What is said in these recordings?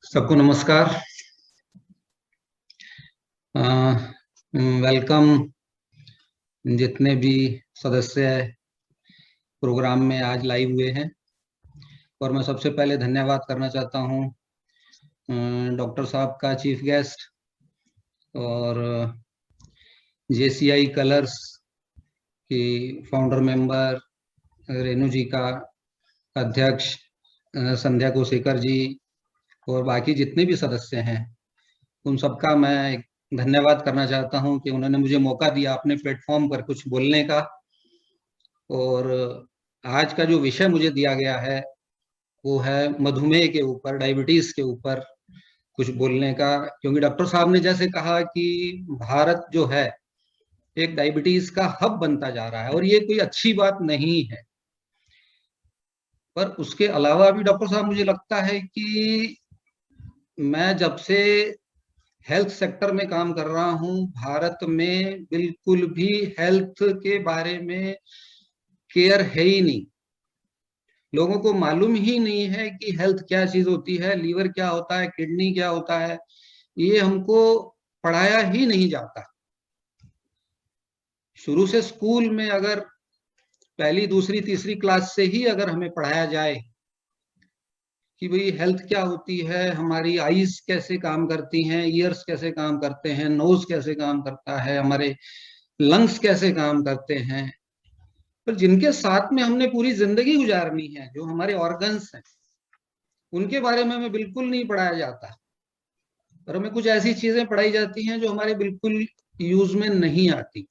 सबको नमस्कार। वेलकम जितने भी सदस्य प्रोग्राम में आज लाइव हुए हैं। और मैं सबसे पहले धन्यवाद करना चाहता हूं डॉक्टर साहब का, चीफ गेस्ट, और जेसीआई कलर्स की फाउंडर मेंबर रेनू जी का, अध्यक्ष संध्या कोसेकर जी, और बाकी जितने भी सदस्य हैं उन सबका मैं धन्यवाद करना चाहता हूं कि उन्होंने मुझे मौका दिया अपने प्लेटफॉर्म पर कुछ बोलने का। और आज का जो विषय मुझे दिया गया है वो है मधुमेह के ऊपर, डायबिटीज के ऊपर कुछ बोलने का। क्योंकि डॉक्टर साहब ने जैसे कहा कि भारत जो है एक डायबिटीज का हब बनता जा रहा है, और ये कोई अच्छी बात नहीं है। पर उसके अलावा भी डॉक्टर साहब, मुझे लगता है कि मैं जब से हेल्थ सेक्टर में काम कर रहा हूं, भारत में बिल्कुल भी हेल्थ के बारे में केयर है ही नहीं। लोगों को मालूम ही नहीं है कि हेल्थ क्या चीज होती है, लीवर क्या होता है, किडनी क्या होता है, ये हमको पढ़ाया ही नहीं जाता। शुरू से स्कूल में अगर पहली, दूसरी, तीसरी क्लास से ही अगर हमें पढ़ाया जाए कि भाई हेल्थ क्या होती है, हमारी आईज कैसे काम करती हैं, ईयर्स कैसे काम करते हैं, नोज कैसे काम करता है, हमारे लंग्स कैसे काम करते हैं, पर जिनके साथ में हमने पूरी जिंदगी गुजारनी है, जो हमारे ऑर्गन्स हैं, उनके बारे में हमें बिल्कुल नहीं पढ़ाया जाता। और हमें कुछ ऐसी चीजें पढ़ाई जाती हैं जो हमारे बिल्कुल यूज में नहीं आती।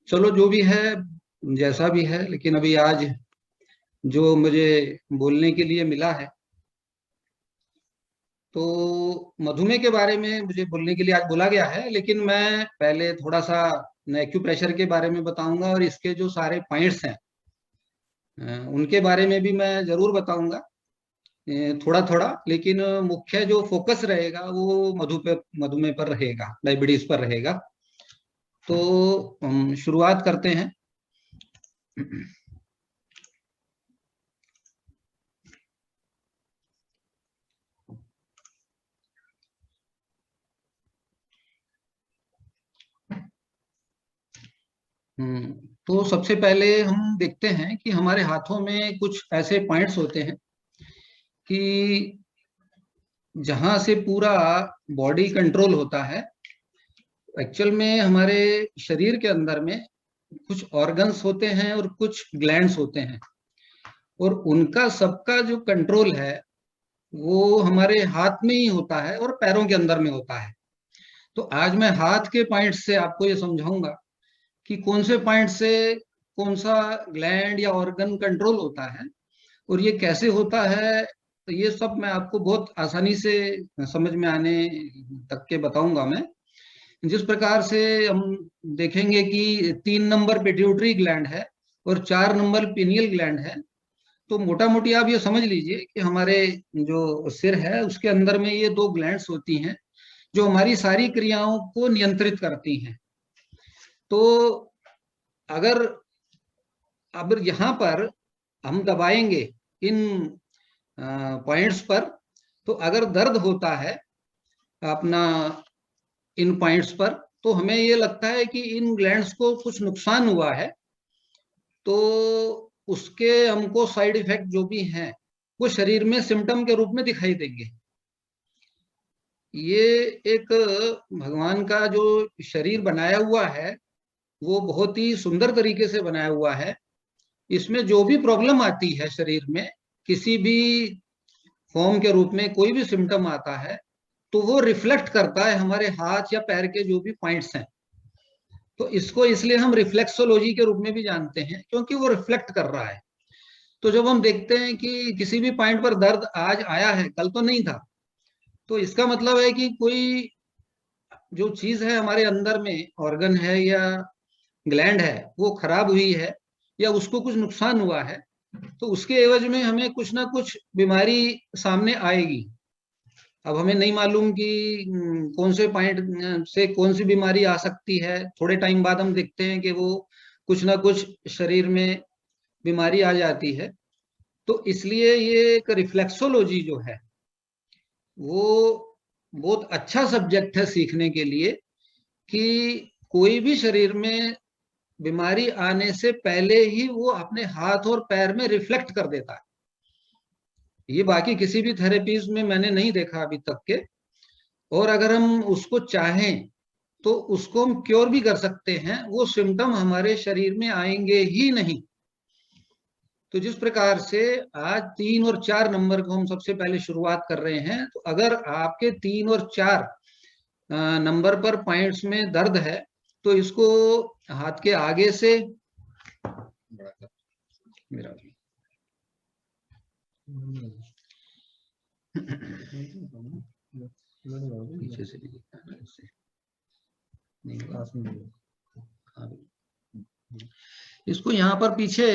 चलो जो भी है, जैसा भी है, लेकिन अभी आज जो मुझे बोलने के लिए मिला है, तो मधुमेह के बारे में मुझे बोलने के लिए आज बोला गया है। लेकिन मैं पहले थोड़ा सा एक्यूप्रेशर के बारे में बताऊंगा, और इसके जो सारे पॉइंट्स हैं उनके बारे में भी मैं जरूर बताऊंगा थोड़ा थोड़ा। लेकिन मुख्य जो फोकस रहेगा वो मधुमेह पर रहेगा, डायबिटीज पर रहेगा। तो हम शुरुआत करते हैं। तो सबसे पहले हम देखते हैं कि हमारे हाथों में कुछ ऐसे पॉइंट्स होते हैं कि जहां से पूरा बॉडी कंट्रोल होता है। एक्चुअल में हमारे शरीर के अंदर में कुछ ऑर्गन्स होते हैं और कुछ ग्लैंड्स होते हैं, और उनका सबका जो कंट्रोल है वो हमारे हाथ में ही होता है और पैरों के अंदर में होता है। तो आज मैं हाथ के पॉइंट से आपको ये समझाऊंगा कि कौन से पॉइंट से कौन सा ग्लैंड या ऑर्गन कंट्रोल होता है और ये कैसे होता है। तो ये सब मैं आपको बहुत आसानी से समझ में आने तक के बताऊंगा मैं। जिस प्रकार से हम देखेंगे कि 3 नंबर पिट्यूटरी ग्लैंड है और 4 नंबर पिनियल ग्लैंड है, तो मोटा मोटी आप ये समझ लीजिए कि हमारे जो सिर है उसके अंदर में ये 2 ग्लैंड्स होती हैं जो हमारी सारी क्रियाओं को नियंत्रित करती हैं। तो अगर अब यहाँ पर हम दबाएंगे इन पॉइंट्स पर, तो अगर दर्द होता है अपना इन पॉइंट्स पर, तो हमें ये लगता है कि इन ग्लैंड्स को कुछ नुकसान हुआ है। तो उसके हमको साइड इफेक्ट जो भी हैं वो शरीर में सिम्टम के रूप में दिखाई देंगे। ये एक भगवान का जो शरीर बनाया हुआ है वो बहुत ही सुंदर तरीके से बनाया हुआ है। इसमें जो भी प्रॉब्लम आती है शरीर में, किसी भी फॉर्म के रूप में कोई भी सिम्टम आता है, तो वो रिफ्लेक्ट करता है हमारे हाथ या पैर के जो भी पॉइंट्स हैं। तो इसको इसलिए हम रिफ्लेक्सोलॉजी के रूप में भी जानते हैं, क्योंकि वो रिफ्लेक्ट कर रहा है। तो जब हम देखते हैं कि किसी भी पॉइंट पर दर्द आज आया है, कल तो नहीं था, तो इसका मतलब है कि कोई जो चीज है हमारे अंदर में, ऑर्गन है या ग्लैंड है, वो खराब हुई है या उसको कुछ नुकसान हुआ है, तो उसके एवज में हमें कुछ ना कुछ बीमारी सामने आएगी। अब हमें नहीं मालूम कि कौन से पॉइंट से कौन सी बीमारी आ सकती है। थोड़े टाइम बाद हम देखते हैं कि वो कुछ ना कुछ शरीर में बीमारी आ जाती है। तो इसलिए ये एक रिफ्लेक्सोलॉजी जो है वो बहुत अच्छा सब्जेक्ट है सीखने के लिए, कि कोई भी शरीर में बीमारी आने से पहले ही वो अपने हाथ और पैर में रिफ्लेक्ट कर देता है। ये बाकी किसी भी थेरेपीज में मैंने नहीं देखा अभी तक के। और अगर हम उसको चाहें तो उसको हम क्योर भी कर सकते हैं, वो सिम्टम हमारे शरीर में आएंगे ही नहीं। तो जिस प्रकार से आज 3 और 4 नंबर को हम सबसे पहले शुरुआत कर रहे हैं, तो अगर आपके 3 और 4 नंबर पर पॉइंट्स में दर्द है, तो इसको हाथ के आगे से मेरा पीछे से भी दिखता है इससे नहीं, इसको यहाँ पर पीछे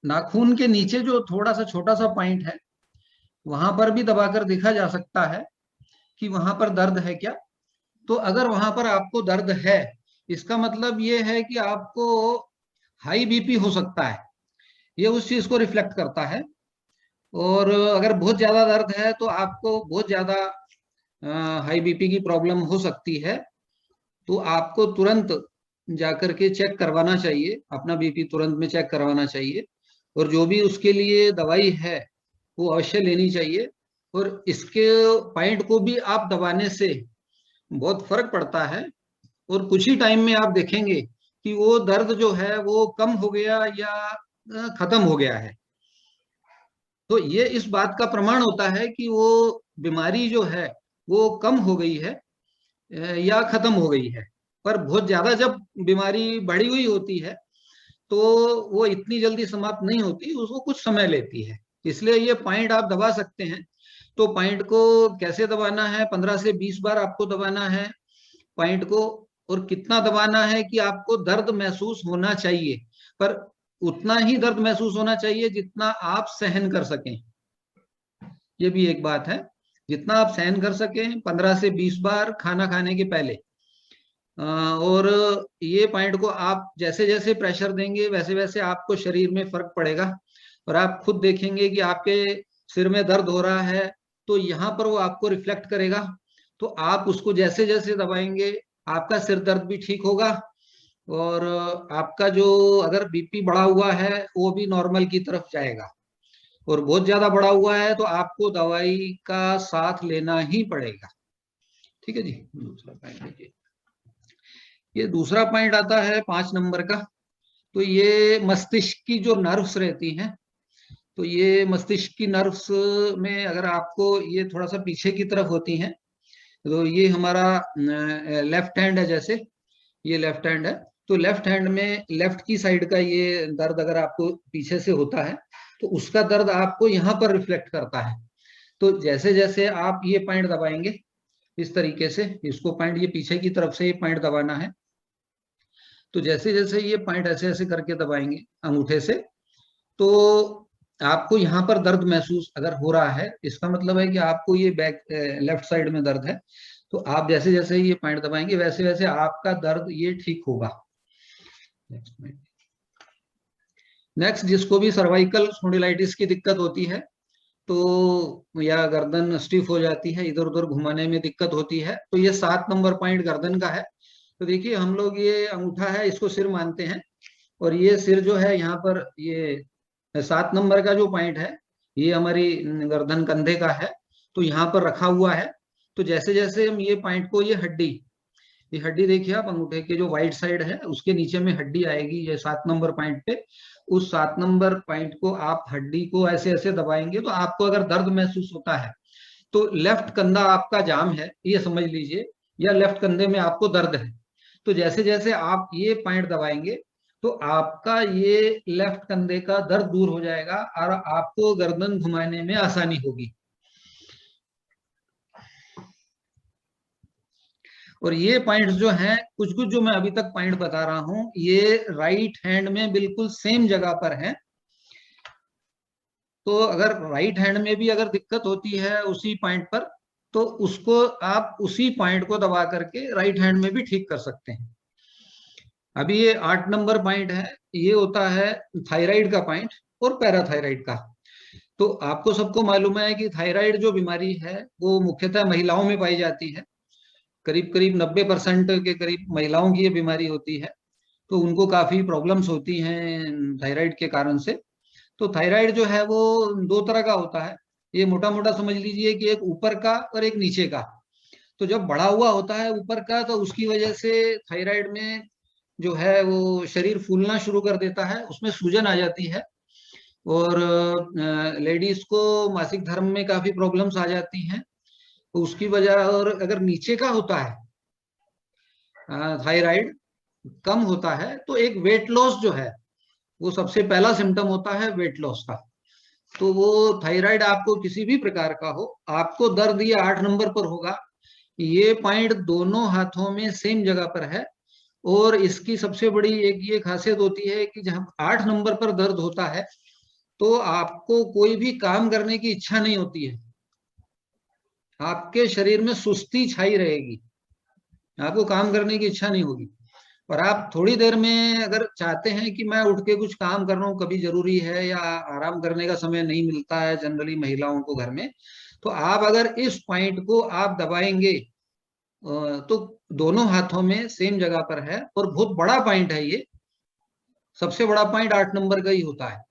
नाखून के नीचे जो थोड़ा सा छोटा सा पॉइंट है, वहां पर भी दबाकर देखा जा सकता है कि वहां पर दर्द है क्या। तो अगर वहां पर आपको दर्द है, इसका मतलब ये है कि आपको हाई बीपी हो सकता है, ये उस चीज को रिफ्लेक्ट करता है। और अगर बहुत ज्यादा दर्द है तो आपको बहुत ज्यादा हाई बीपी की प्रॉब्लम हो सकती है। तो आपको तुरंत जाकर के चेक करवाना चाहिए, अपना बीपी तुरंत में चेक करवाना चाहिए। और जो भी उसके लिए दवाई है वो अवश्य लेनी चाहिए। और इसके पॉइंट को भी आप दबाने से बहुत फर्क पड़ता है, और कुछ ही टाइम में आप देखेंगे कि वो दर्द जो है वो कम हो गया या खत्म हो गया है। तो ये इस बात का प्रमाण होता है कि वो बीमारी जो है वो कम हो गई है या खत्म हो गई है। पर बहुत ज्यादा जब बीमारी बढ़ी हुई होती है तो वो इतनी जल्दी समाप्त नहीं होती, उसको कुछ समय लेती है। इसलिए ये पॉइंट आप दबा सकते हैं। तो पॉइंट को कैसे दबाना है, 15 से 20 बार आपको दबाना है पॉइंट को। और कितना दबाना है कि आपको दर्द महसूस होना चाहिए, पर उतना ही दर्द महसूस होना चाहिए जितना आप सहन कर सकें। ये भी एक बात है, जितना आप सहन कर सकें 15 से 20 बार खाना खाने के पहले। और ये पॉइंट को आप जैसे जैसे प्रेशर देंगे वैसे वैसे आपको शरीर में फर्क पड़ेगा। और आप खुद देखेंगे कि आपके सिर में दर्द हो रहा है तो यहाँ पर वो आपको रिफ्लेक्ट करेगा। तो आप उसको जैसे जैसे दबाएंगे आपका सिर दर्द भी ठीक होगा। और आपका जो अगर बीपी बढ़ा हुआ है वो भी नॉर्मल की तरफ जाएगा। और बहुत ज्यादा बढ़ा हुआ है तो आपको दवाई का साथ लेना ही पड़ेगा। ठीक है जी, दूसरा पॉइंट देखिए। ये दूसरा पॉइंट आता है 5 नंबर का। तो ये मस्तिष्क की जो नर्व्स रहती हैं, तो ये मस्तिष्क की नर्व्स में अगर आपको ये थोड़ा सा पीछे की तरफ होती हैं, तो ये हमारा लेफ्ट हैंड है, जैसे ये लेफ्ट हैंड है। तो लेफ्ट हैंड में लेफ्ट की साइड का ये दर्द अगर आपको पीछे से होता है तो उसका दर्द आपको यहाँ पर रिफ्लेक्ट करता है। तो जैसे जैसे आप ये पॉइंट दबाएंगे इस तरीके से, इसको पॉइंट ये पीछे की तरफ से ये पॉइंट दबाना है। तो जैसे जैसे ये पॉइंट ऐसे ऐसे करके दबाएंगे अंगूठे से, तो आपको यहाँ पर दर्द महसूस अगर हो रहा है, इसका मतलब है कि आपको ये बैक लेफ्ट साइड में दर्द है। तो आप जैसे जैसे ये पॉइंट दबाएंगे वैसे वैसे आपका दर्द ये ठीक होगा। नेक्स्ट, जिसको भी सर्वाइकल स्पॉन्डिलाइटिस की दिक्कत होती है, तो या गर्दन स्टिफ हो जाती है, इधर उधर घुमाने में दिक्कत होती है, तो ये 7 नंबर पॉइंट गर्दन का है। तो देखिए हम लोग ये अंगूठा है इसको सिर मानते हैं, और ये सिर जो है यहाँ पर ये 7 नंबर का जो पॉइंट है ये हमारी गर्दन कंधे का है। तो यहाँ पर रखा हुआ है। तो जैसे जैसे हम ये पॉइंट को, ये हड्डी देखिए आप अंगूठे के जो वाइट साइड है उसके नीचे में हड्डी आएगी ये 7 नंबर पॉइंट पे। उस 7 नंबर पॉइंट को आप हड्डी को ऐसे ऐसे दबाएंगे तो आपको अगर दर्द महसूस होता है तो लेफ्ट कंधा आपका जाम है ये समझ लीजिए, या लेफ्ट कंधे में आपको दर्द है। तो जैसे जैसे आप ये पॉइंट दबाएंगे तो आपका ये लेफ्ट कंधे का दर्द दूर हो जाएगा और आपको गर्दन घुमाने में आसानी होगी। और ये पॉइंट्स जो हैं, कुछ कुछ जो मैं अभी तक पॉइंट बता रहा हूं, ये राइट हैंड में बिल्कुल सेम जगह पर है। तो अगर राइट हैंड में भी अगर दिक्कत होती है उसी पॉइंट पर, तो उसको आप उसी पॉइंट को दबा करके राइट हैंड में भी ठीक कर सकते हैं। अभी ये 8 नंबर पॉइंट है, ये होता है थायराइड का पॉइंट और पैराथायराइड का। तो आपको सबको मालूम है कि थायराइड जो बीमारी है वो मुख्यतः महिलाओं में पाई जाती है। करीब करीब 90% के करीब महिलाओं की ये बीमारी होती है। तो उनको काफी प्रॉब्लम्स होती हैं थायराइड के कारण से। तो थायराइड जो है वो दो तरह का होता है। ये मोटा मोटा समझ लीजिए कि एक ऊपर का और एक नीचे का। तो जब बढ़ा हुआ होता है ऊपर का तो उसकी वजह से थायराइड में जो है वो शरीर फूलना शुरू कर देता है, उसमें सूजन आ जाती है। और लेडीज को मासिक धर्म में काफी प्रॉब्लम्स आ जाती हैं। तो उसकी वजह, और अगर नीचे का होता है थायराइड कम होता है तो एक वेट लॉस जो है वो सबसे पहला सिम्टम होता है वेट लॉस का। तो वो थायराइड आपको किसी भी प्रकार का हो, आपको दर्द ये 8 नंबर पर होगा। ये पॉइंट दोनों हाथों में सेम जगह पर है। और इसकी सबसे बड़ी एक ये खासियत होती है कि जब 8 नंबर पर दर्द होता है तो आपको कोई भी काम करने की इच्छा नहीं होती है। आपके शरीर में सुस्ती छाई रहेगी, आपको काम करने की इच्छा नहीं होगी। और आप थोड़ी देर में अगर चाहते हैं कि मैं उठ के कुछ काम कर रहा हूँ, कभी जरूरी है या आराम करने का समय नहीं मिलता है जनरली महिलाओं को घर में, तो आप अगर इस पॉइंट को आप दबाएंगे तो दोनों हाथों में सेम जगह पर है और बहुत बड़ा पॉइंट है ये। सबसे बड़ा पॉइंट 8 नंबर का ही होता है।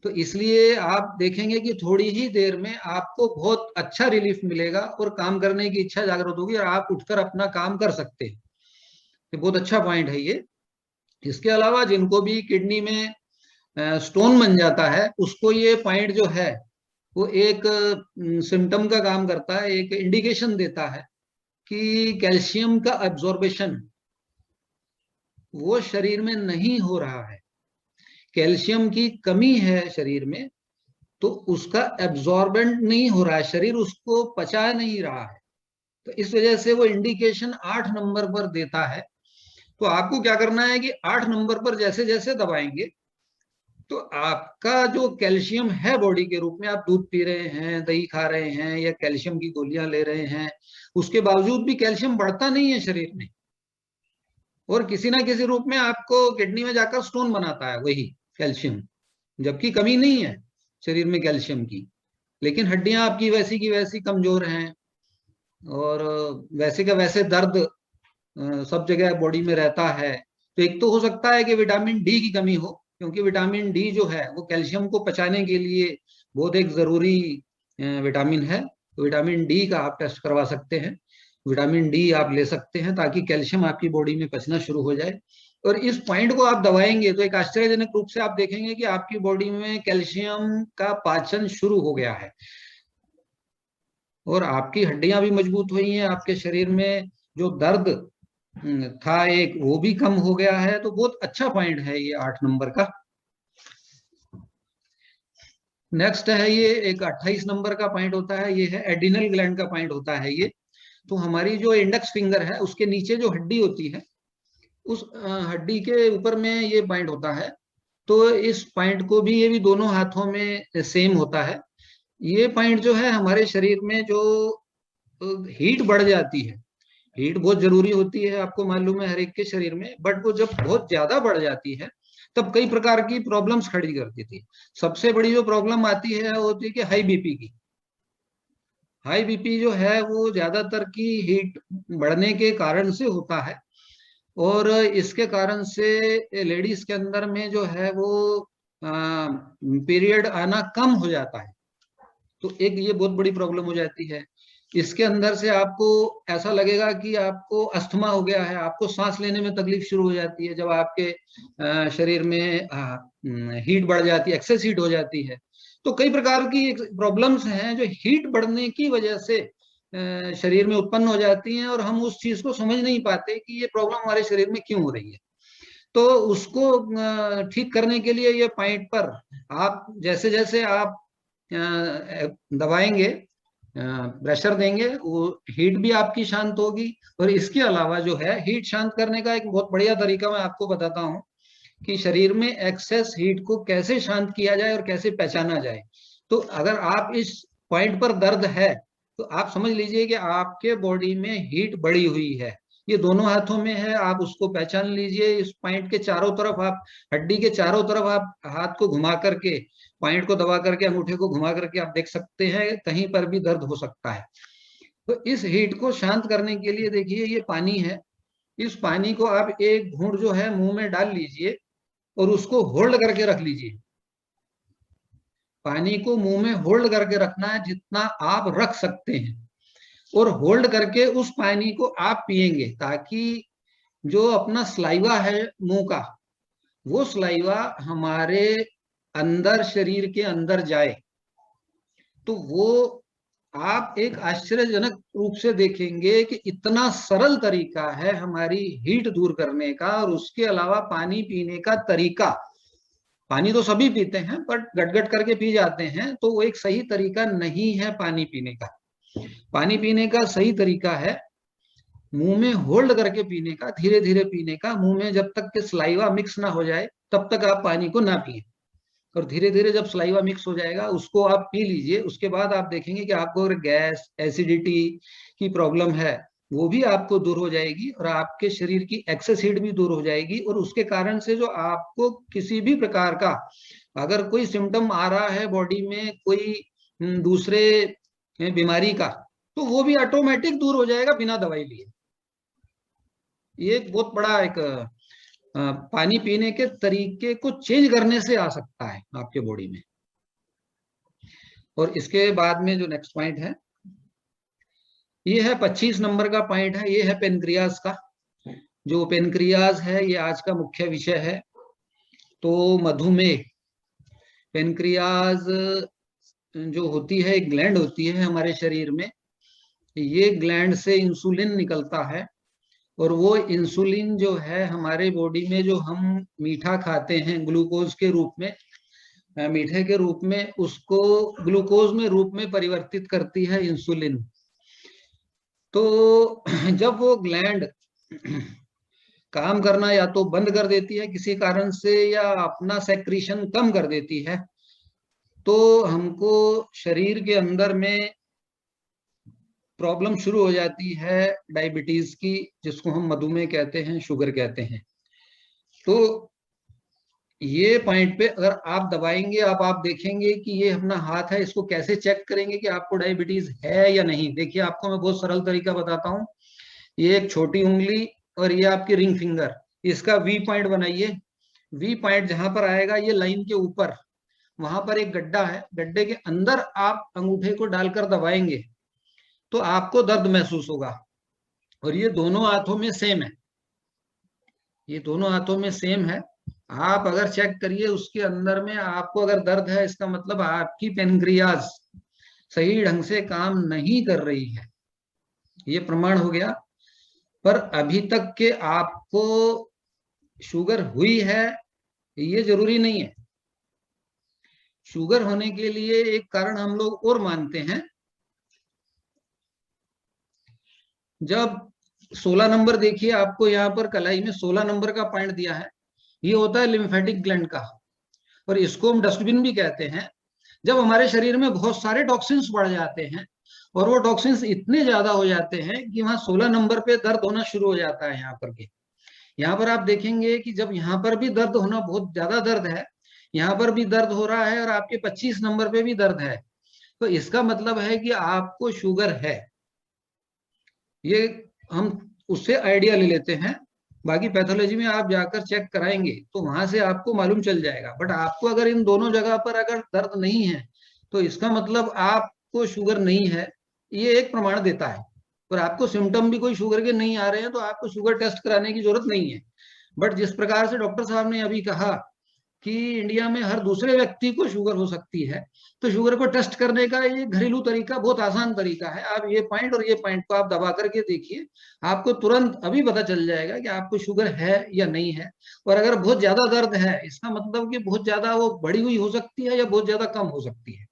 तो इसलिए आप देखेंगे कि थोड़ी ही देर में आपको बहुत अच्छा रिलीफ मिलेगा और काम करने की इच्छा जागृत होगी और आप उठकर अपना काम कर सकते हैं। ये बहुत अच्छा पॉइंट है ये। इसके अलावा जिनको भी किडनी में स्टोन बन जाता है उसको ये पॉइंट जो है वो एक सिम्टम का काम करता है, एक इंडिकेशन देता है कि कैल्शियम का एब्जॉर्बेशन वो शरीर में नहीं हो रहा है। कैल्शियम की कमी है शरीर में, तो उसका एब्जॉर्बेंट नहीं हो रहा है, शरीर उसको पचा नहीं रहा है। तो इस वजह से वो इंडिकेशन 8 नंबर पर देता है। तो आपको क्या करना है कि 8 नंबर पर जैसे जैसे दबाएंगे तो आपका जो कैल्शियम है बॉडी के रूप में, आप दूध पी रहे हैं, दही खा रहे हैं या कैल्शियम की गोलियां ले रहे हैं, उसके बावजूद भी कैल्शियम बढ़ता नहीं है शरीर में और किसी ना किसी रूप में आपको किडनी में जाकर स्टोन बनाता है वही कैल्शियम। जबकि कमी नहीं है शरीर में कैल्शियम की, लेकिन हड्डियां आपकी वैसी की वैसी कमजोर हैं और वैसे का वैसे दर्द सब जगह बॉडी में रहता है। तो एक तो हो सकता है कि विटामिन डी की कमी हो, क्योंकि विटामिन डी जो है वो कैल्शियम को पचाने के लिए बहुत एक जरूरी विटामिन है। तो विटामिन डी का आप टेस्ट करवा सकते हैं, विटामिन डी आप ले सकते हैं ताकि कैल्शियम आपकी बॉडी में पचना शुरू हो जाए। और इस पॉइंट को आप दबाएंगे तो एक आश्चर्यजनक रूप से आप देखेंगे कि आपकी बॉडी में कैल्शियम का पाचन शुरू हो गया है और आपकी हड्डियां भी मजबूत हुई हैं, आपके शरीर में जो दर्द था एक वो भी कम हो गया है। तो बहुत अच्छा पॉइंट है ये 8 नंबर का। नेक्स्ट है ये एक 28 नंबर का पॉइंट होता है, ये है एडिनल ग्लैंड का पॉइंट होता है ये। तो हमारी जो इंडेक्स फिंगर है उसके नीचे जो हड्डी होती है उस हड्डी के ऊपर में ये पॉइंट होता है। तो इस पॉइंट को भी, ये भी दोनों हाथों में सेम होता है। ये पॉइंट जो है हमारे शरीर में जो हीट बढ़ जाती है, हीट बहुत जरूरी होती है आपको मालूम है हर एक के शरीर में, बट वो जब बहुत ज्यादा बढ़ जाती है तब कई प्रकार की प्रॉब्लम्स खड़ी करती थी। सबसे बड़ी जो प्रॉब्लम आती है वो होती है कि हाई बीपी की। हाई बीपी जो है वो ज्यादातर की हीट बढ़ने के कारण से होता है और इसके कारण से लेडीज के अंदर में जो है वो पीरियड आना कम हो जाता है। तो एक ये बहुत बड़ी प्रॉब्लम हो जाती है। इसके अंदर से आपको ऐसा लगेगा कि आपको अस्थमा हो गया है, आपको सांस लेने में तकलीफ शुरू हो जाती है जब आपके शरीर में हीट बढ़ जाती है, एक्सेस हीट हो जाती है। तो कई प्रकार की प्रॉब्लम्स हैं जो हीट बढ़ने की वजह से शरीर में उत्पन्न हो जाती हैं और हम उस चीज को समझ नहीं पाते कि ये प्रॉब्लम हमारे शरीर में क्यों हो रही है। तो उसको ठीक करने के लिए ये पॉइंट पर आप जैसे जैसे आप दबाएंगे, प्रेशर देंगे, वो हीट भी आपकी शांत होगी। और इसके अलावा जो है हीट शांत करने का एक बहुत बढ़िया तरीका मैं आपको बताता हूँ कि शरीर में एक्सेस हीट को कैसे शांत किया जाए और कैसे पहचाना जाए। तो अगर आप इस पॉइंट पर दर्द है तो आप समझ लीजिए कि आपके बॉडी में हीट बढ़ी हुई है, ये दोनों हाथों में है, आप उसको पहचान लीजिए। इस पॉइंट के चारों तरफ आप, हड्डी के चारों तरफ आप हाथ को घुमा करके, पॉइंट को दबा करके, अंगूठे को घुमा करके आप देख सकते हैं कहीं पर भी दर्द हो सकता है। तो इस हीट को शांत करने के लिए देखिए, ये पानी है, इस पानी को आप एक घूंट जो है मुंह में डाल लीजिए और उसको होल्ड करके रख लीजिए। पानी को मुंह में होल्ड करके रखना है जितना आप रख सकते हैं, और होल्ड करके उस पानी को आप पिएंगे, ताकि जो अपना स्लाइवा है मुंह का, वो स्लाइवा हमारे अंदर, शरीर के अंदर जाए। तो वो आप एक आश्चर्यजनक रूप से देखेंगे कि इतना सरल तरीका है हमारी हीट दूर करने का। और उसके अलावा पानी पीने का तरीका, पानी तो सभी पीते हैं बट गटगट करके पी जाते हैं, तो वो एक सही तरीका नहीं है पानी पीने का। पानी पीने का सही तरीका है मुंह में होल्ड करके पीने का, धीरे धीरे पीने का। मुंह में जब तक के सलाइवा मिक्स ना हो जाए तब तक आप पानी को ना पिए, और धीरे धीरे जब सलाइवा मिक्स हो जाएगा उसको आप पी लीजिए। उसके बाद आप देखेंगे कि आपको अगर गैस, एसिडिटी की प्रॉब्लम है वो भी आपको दूर हो जाएगी, और आपके शरीर की एक्सेस हीट भी दूर हो जाएगी। और उसके कारण से जो आपको किसी भी प्रकार का अगर कोई सिम्टम आ रहा है बॉडी में, कोई दूसरे बीमारी का, तो वो भी ऑटोमेटिक दूर हो जाएगा बिना दवाई लिए। ये एक बहुत बड़ा एक पानी पीने के तरीके को चेंज करने से आ सकता है आपके बॉडी में। और इसके बाद में जो नेक्स्ट पॉइंट है, ये है 25 नंबर का पॉइंट है, ये है पेनक्रियाज का। जो पेनक्रियाज है ये आज का मुख्य विषय है। तो मधुमेह, पेनक्रियाज जो होती है, एक ग्लैंड होती है हमारे शरीर में, ये ग्लैंड से इंसुलिन निकलता है, और वो इंसुलिन जो है हमारे बॉडी में, जो हम मीठा खाते हैं ग्लूकोज के रूप में, मीठे के रूप में, उसको ग्लूकोज में रूप में परिवर्तित करती है इंसुलिन। तो जब वो ग्लैंड काम करना या तो बंद कर देती है किसी कारण से, या अपना सेक्रीशन कम कर देती है, तो हमको शरीर के अंदर में प्रॉब्लम शुरू हो जाती है डायबिटीज की, जिसको हम मधुमेह कहते हैं, शुगर कहते हैं। तो ये पॉइंट पे अगर आप दबाएंगे, आप देखेंगे कि ये अपना हाथ है, इसको कैसे चेक करेंगे कि आपको डायबिटीज है या नहीं। देखिए, आपको मैं बहुत सरल तरीका बताता हूँ। ये एक छोटी उंगली और ये आपकी रिंग फिंगर, इसका वी पॉइंट बनाइए। वी पॉइंट जहां पर आएगा, ये लाइन के ऊपर, वहां पर एक गड्ढा है, गड्ढे के अंदर आप अंगूठे को डालकर दबाएंगे तो आपको दर्द महसूस होगा। और ये दोनों हाथों में सेम है, ये दोनों हाथों में सेम है। आप अगर चेक करिए उसके अंदर में, आपको अगर दर्द है, इसका मतलब आपकी पेनक्रियाज सही ढंग से काम नहीं कर रही है, ये प्रमाण हो गया। पर अभी तक के आपको शुगर हुई है ये जरूरी नहीं है। शुगर होने के लिए एक कारण हम लोग और मानते हैं। जब 16 नंबर देखिए, आपको यहाँ पर कलाई में 16 नंबर का पॉइंट दिया है, ये होता है लिम्फेटिक ग्लैंड का, और इसको हम डस्टबिन भी कहते हैं। जब हमारे शरीर में बहुत सारे टॉक्सिन्स बढ़ जाते हैं, और वो टॉक्सिन्स इतने ज्यादा हो जाते हैं कि वहां 16 नंबर पे दर्द होना शुरू हो जाता है। यहाँ पर के, यहाँ पर आप देखेंगे कि जब यहाँ पर भी दर्द होना, बहुत ज्यादा दर्द है, यहाँ पर भी दर्द हो रहा है, और आपके 25 नंबर पे भी दर्द है, तो इसका मतलब है कि आपको शुगर है। ये हम उससे आइडिया ले लेते हैं। बाकी पैथोलॉजी में आप जाकर चेक कराएंगे तो वहां से आपको मालूम चल जाएगा। बट आपको अगर इन दोनों जगह पर अगर दर्द नहीं है, तो इसका मतलब आपको शुगर नहीं है, ये एक प्रमाण देता है। और आपको सिम्टम भी कोई शुगर के नहीं आ रहे हैं, तो आपको शुगर टेस्ट कराने की जरूरत नहीं है। बट जिस प्रकार से डॉक्टर साहब ने अभी कहा कि इंडिया में हर दूसरे व्यक्ति को शुगर हो सकती है, तो शुगर को टेस्ट करने का ये घरेलू तरीका बहुत आसान तरीका है। आप ये पॉइंट और ये पॉइंट को आप दबा करके देखिए, आपको तुरंत अभी पता चल जाएगा कि आपको शुगर है या नहीं है। और अगर बहुत ज्यादा दर्द है, इसका मतलब कि बहुत ज्यादा वो बढ़ी हुई हो सकती है या बहुत ज्यादा कम हो सकती है,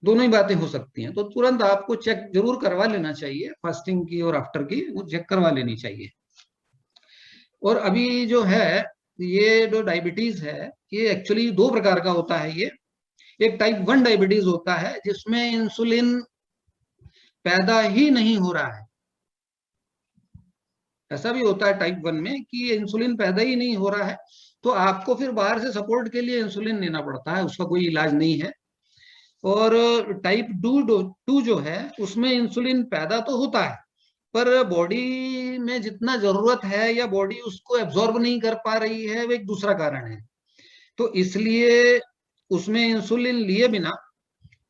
दोनों ही बातें हो सकती हैं। तो तुरंत आपको चेक जरूर करवा लेना चाहिए, फास्टिंग की और आफ्टर की, वो चेक करवा लेनी चाहिए। और अभी जो है, ये जो डायबिटीज है, ये एक्चुअली दो प्रकार का होता है। ये एक टाइप 1 डायबिटीज होता है जिसमें इंसुलिन पैदा ही नहीं हो रहा है, ऐसा भी होता है टाइप 1 में कि इंसुलिन पैदा ही नहीं हो रहा है, तो आपको फिर बाहर से सपोर्ट के लिए इंसुलिन लेना पड़ता है, उसका कोई इलाज नहीं है। और टाइप 2 जो है उसमें इंसुलिन पैदा तो होता है, पर बॉडी में जितना जरूरत है या बॉडी उसको एब्जॉर्ब नहीं कर पा रही है, वो एक दूसरा कारण है। तो इसलिए उसमें इंसुलिन लिए बिना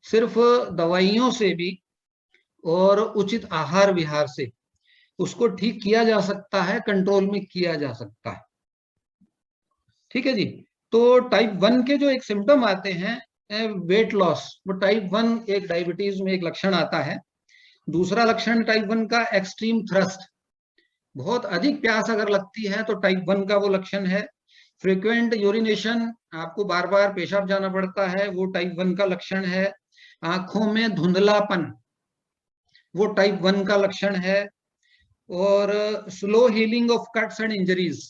सिर्फ दवाइयों से भी और उचित आहार विहार से उसको ठीक किया जा सकता है, कंट्रोल में किया जा सकता है। ठीक है जी। तो टाइप 1 के जो एक सिम्टम आते हैं, वेट लॉस, वो टाइप 1 एक डायबिटीज में एक लक्षण आता है। दूसरा लक्षण टाइप 1 का एक्सट्रीम थ्रस्ट, बहुत अधिक प्यास अगर लगती है तो टाइप 1 का वो लक्षण है। फ्रीक्वेंट यूरिनेशन, आपको बार बार पेशाब जाना पड़ता है, वो टाइप 1 का लक्षण है। आंखों में धुंधलापन, वो टाइप 1 का लक्षण है। और slow healing of cuts and injuries,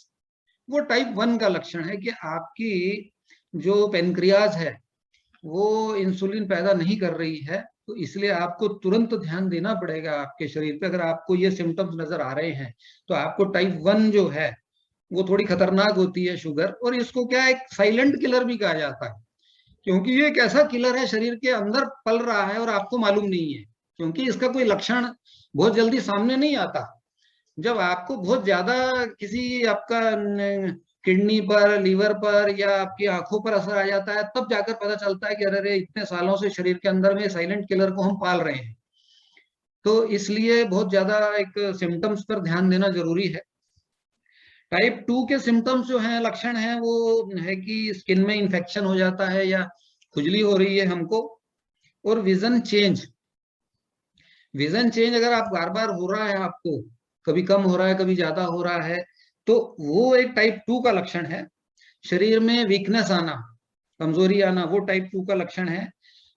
वो टाइप 1 का लक्षण है कि आपकी जो पेनक्रियाज है वो इंसुलिन पैदा नहीं कर रही है। तो इसलिए आपको तुरंत ध्यान देना पड़ेगा आपके शरीर पे। अगर आपको ये सिम्टम्स नजर आ रहे हैं तो आपको टाइप 1 जो है वो थोड़ी खतरनाक होती है शुगर, और इसको क्या एक साइलेंट किलर भी कहा जाता है, क्योंकि ये एक ऐसा किलर है शरीर के अंदर पल रहा है और आपको मालूम नहीं है, क्योंकि इसका कोई लक्षण बहुत जल्दी सामने नहीं आता। जब आपको बहुत ज्यादा किसी आपका किडनी पर, लीवर पर या आपकी आंखों पर असर आ जाता है, तब जाकर पता चलता है कि अरे रे, इतने सालों से शरीर के अंदर में साइलेंट किलर को हम पाल रहे हैं। तो इसलिए बहुत ज्यादा एक सिम्टम्स पर ध्यान देना जरूरी है। टाइप 2 के सिम्टम्स जो हैं, लक्षण हैं, वो है कि स्किन में इंफेक्शन हो जाता है या खुजली हो रही है हमको। और विजन चेंज, विजन चेंज अगर आप बार बार हो रहा है आपको, कभी कम हो रहा है कभी ज्यादा हो रहा है, तो वो एक टाइप 2 का लक्षण है। शरीर में वीकनेस आना, कमजोरी आना, वो टाइप 2 का लक्षण है।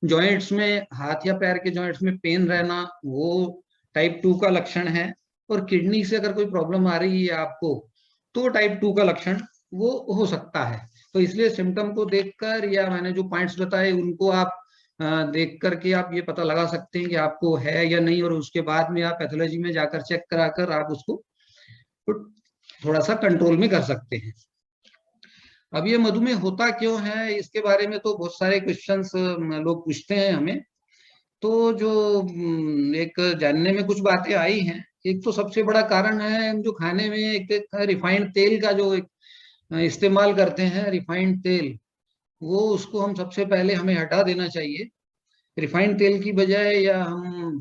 जॉइंट्स में, हाथ या पैर के जॉइंट्स में पेन रहना, वो टाइप 2 का लक्षण है। और किडनी से अगर कोई प्रॉब्लम आ रही है आपको, तो टाइप 2 का लक्षण वो हो सकता है। तो इसलिए सिम्टम को देखकर या मैंने जो पॉइंट्स बताए उनको आप देख करके आप ये पता लगा सकते हैं कि आपको है या नहीं, और उसके बाद में आप पैथोलॉजी में जाकर चेक कराकर आप उसको थोड़ा सा कंट्रोल में कर सकते हैं। अब ये मधुमेह होता क्यों है, इसके बारे में तो बहुत सारे क्वेश्चंस लोग पूछते हैं हमें। तो जो एक जानने में कुछ बातें आई हैं, एक तो सबसे बड़ा कारण है जो खाने में एक रिफाइंड तेल का जो एक इस्तेमाल करते हैं, रिफाइंड तेल, वो उसको हम सबसे पहले हमें हटा देना चाहिए। रिफाइंड तेल की बजाय या हम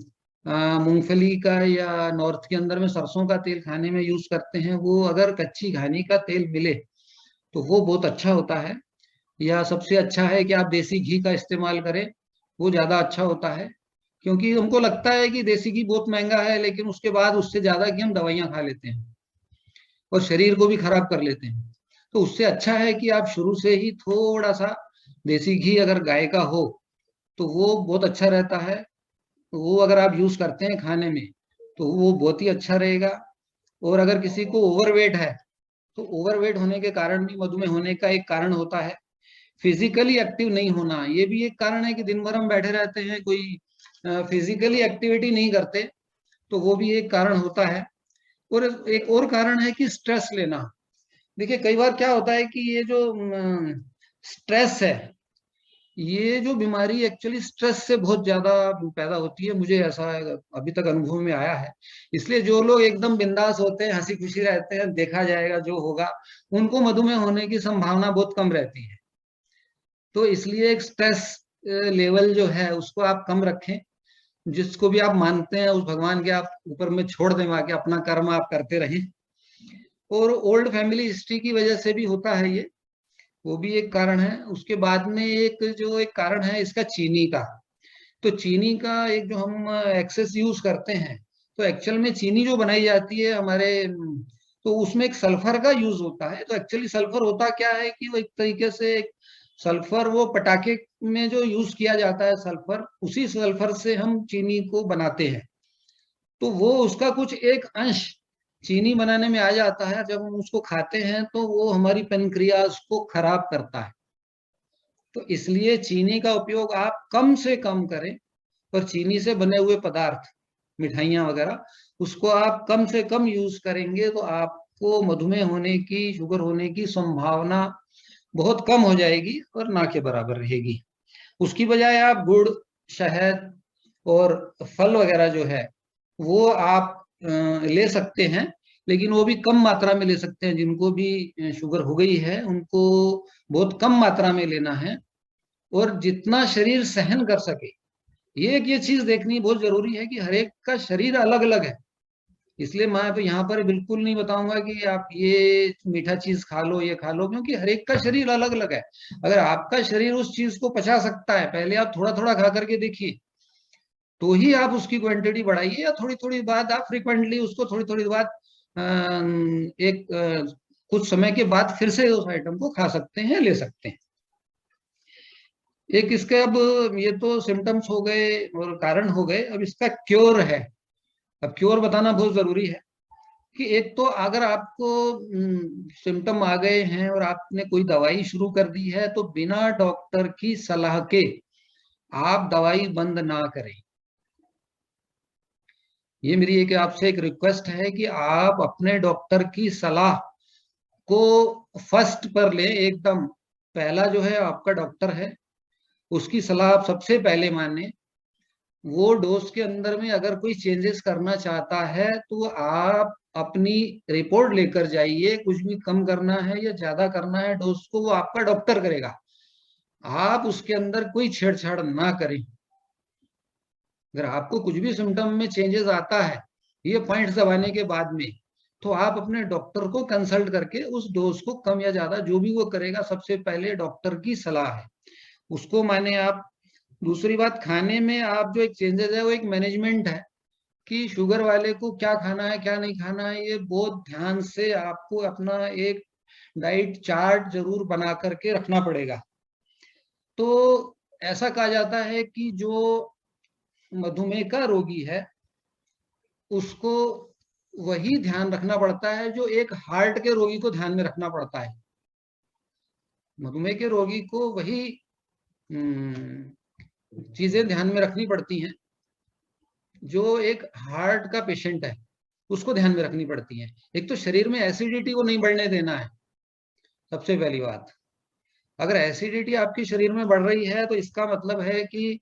मूंगफली का या नॉर्थ के अंदर में सरसों का तेल खाने में यूज करते हैं, वो अगर कच्ची घानी का तेल मिले तो वो बहुत अच्छा होता है। या सबसे अच्छा है कि आप देसी घी का इस्तेमाल करें, वो ज्यादा अच्छा होता है। क्योंकि हमको लगता है कि देसी घी बहुत महंगा है, लेकिन उसके बाद उससे ज्यादा की हम दवाइयां खा लेते हैं और शरीर को भी खराब कर लेते हैं। तो उससे अच्छा है कि आप शुरू से ही थोड़ा सा देसी घी अगर गाय का हो तो वो बहुत अच्छा रहता है। तो वो अगर आप यूज करते हैं खाने में तो वो बहुत ही अच्छा रहेगा। और अगर किसी को ओवरवेट है, तो ओवरवेट होने के कारण भी मधुमेह होने का एक कारण होता है। फिजिकली एक्टिव नहीं होना, ये भी एक कारण है कि दिन भर हम बैठे रहते हैं, कोई फिजिकली एक्टिविटी नहीं करते, तो वो भी एक कारण होता है। और एक और कारण है कि स्ट्रेस लेना। देखिए कई बार क्या होता है कि ये जो स्ट्रेस है, ये जो बीमारी एक्चुअली स्ट्रेस से बहुत ज्यादा पैदा होती है, मुझे ऐसा अभी तक अनुभव में आया है। इसलिए जो लोग एकदम बिंदास होते हैं, हंसी खुशी रहते हैं, देखा जाएगा जो होगा, उनको मधुमेह होने की संभावना बहुत कम रहती है। तो इसलिए एक स्ट्रेस लेवल जो है उसको आप कम रखें। जिसको भी आप मानते हैं उस भगवान के आप ऊपर में छोड़ दें, आके अपना कर्म आप करते रहें। और ओल्ड फैमिली हिस्ट्री की वजह से भी होता है ये, वो भी एक कारण है। उसके बाद में एक कारण है इसका चीनी का। तो चीनी का एक जो हम एक्सेस यूज करते हैं, तो एक्चुअल में चीनी जो बनाई जाती है हमारे, तो उसमें एक सल्फर का यूज होता है। तो एक्चुअली सल्फर होता क्या है कि वो एक तरीके से सल्फर, वो पटाखे में जो यूज किया जाता है सल्फर, उसी सल्फर से हम चीनी को बनाते हैं। तो वो उसका कुछ एक अंश चीनी बनाने में आ जाता है। जब हम उसको खाते हैं तो वो हमारी पेनक्रियाज को खराब करता है। तो इसलिए चीनी का उपयोग आप कम से कम करें। और चीनी से बने हुए पदार्थ, मिठाइयाँ वगैरह, उसको आप कम से कम यूज करेंगे तो आपको मधुमेह होने की, शुगर होने की संभावना बहुत कम हो जाएगी और ना के बराबर रहेगी। उसकी बजाय आप गुड़, शहद और फल वगैरह जो है वो आप ले सकते हैं, लेकिन वो भी कम मात्रा में ले सकते हैं। जिनको भी शुगर हो गई है उनको बहुत कम मात्रा में लेना है और जितना शरीर सहन कर सके। ये चीज देखनी बहुत जरूरी है कि हर एक का शरीर अलग अलग है। इसलिए मैं तो यहाँ पर बिल्कुल नहीं बताऊंगा कि आप ये मीठा चीज खा लो, ये खा लो, क्योंकि हर एक का शरीर अलग अलग है। अगर आपका शरीर उस चीज को पचा सकता है, पहले आप थोड़ा थोड़ा खा करके देखिए, तो ही आप उसकी क्वांटिटी बढ़ाइए, या थोड़ी थोड़ी बाद आप फ्रिक्वेंटली उसको थोड़ी थोड़ी बाद एक कुछ समय के बाद फिर से उस आइटम को खा सकते हैं, ले सकते हैं। एक इसके अब ये तो सिम्टम्स हो गए और कारण हो गए, अब इसका क्योर है। अब क्योर बताना बहुत जरूरी है कि एक तो अगर आपको सिम्टम आ गए हैं और आपने कोई दवाई शुरू कर दी है तो बिना डॉक्टर की सलाह के आप दवाई बंद ना करें। ये मेरी एक आपसे एक रिक्वेस्ट है कि आप अपने डॉक्टर की सलाह को फर्स्ट पर लें। एकदम पहला जो है आपका डॉक्टर है, उसकी सलाह आप सबसे पहले माने। वो डोज के अंदर में अगर कोई चेंजेस करना चाहता है तो आप अपनी रिपोर्ट लेकर जाइए। कुछ भी कम करना है या ज्यादा करना है डोज को, वो आपका डॉक्टर करेगा। आप उसके अंदर कोई छेड़छाड़ ना करें। अगर आपको कुछ भी सिम्टम में चेंजेस आता है ये पॉइंट्स दबाने के बाद में, तो आप अपने डॉक्टर को कंसल्ट करके उस डोज को कम या ज्यादा जो भी वो करेगा, सबसे पहले डॉक्टर की सलाह है, उसको माने आप। दूसरी बात, खाने में आप जो एक चेंजेस है वो एक मैनेजमेंट है कि शुगर वाले को क्या खाना है क्या नहीं खाना है। ये बहुत ध्यान से आपको अपना एक डाइट चार्ट जरूर बना करके रखना पड़ेगा। तो ऐसा कहा जाता है कि जो मधुमेह का रोगी है उसको वही ध्यान रखना पड़ता है जो एक हार्ट के रोगी को ध्यान में रखना पड़ता है। मधुमेह के रोगी को वही चीजें ध्यान में रखनी पड़ती हैं जो एक हार्ट का पेशेंट है उसको ध्यान में रखनी पड़ती है। एक तो शरीर में एसिडिटी को नहीं बढ़ने देना है, सबसे पहली बात। अगर एसिडिटी आपके शरीर में बढ़ रही है तो इसका मतलब है कि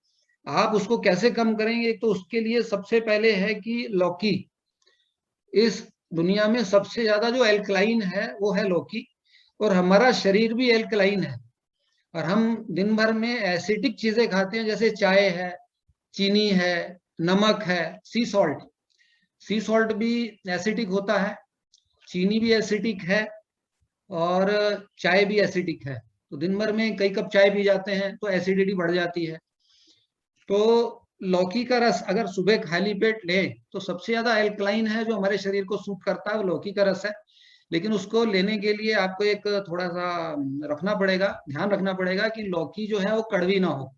आप उसको कैसे कम करेंगे। एक तो उसके लिए सबसे पहले है कि लौकी, इस दुनिया में सबसे ज्यादा जो एल्कलाइन है वो है लौकी, और हमारा शरीर भी एल्कलाइन है। और हम दिन भर में एसिडिक चीजें खाते हैं, जैसे चाय है, चीनी है, नमक है, सी सॉल्ट। सी सॉल्ट भी एसिडिक होता है, चीनी भी एसिडिक है, और चाय भी एसिडिक है। तो दिन भर में कई कप चाय पी जाते हैं तो एसिडिटी बढ़ जाती है। तो लौकी का रस अगर सुबह खाली पेट लें तो सबसे ज्यादा एल्कलाइन है जो हमारे शरीर को सूट करता है वो लौकी का रस है। लेकिन उसको लेने के लिए आपको एक थोड़ा सा रखना पड़ेगा, ध्यान रखना पड़ेगा कि लौकी जो है वो कड़वी ना हो।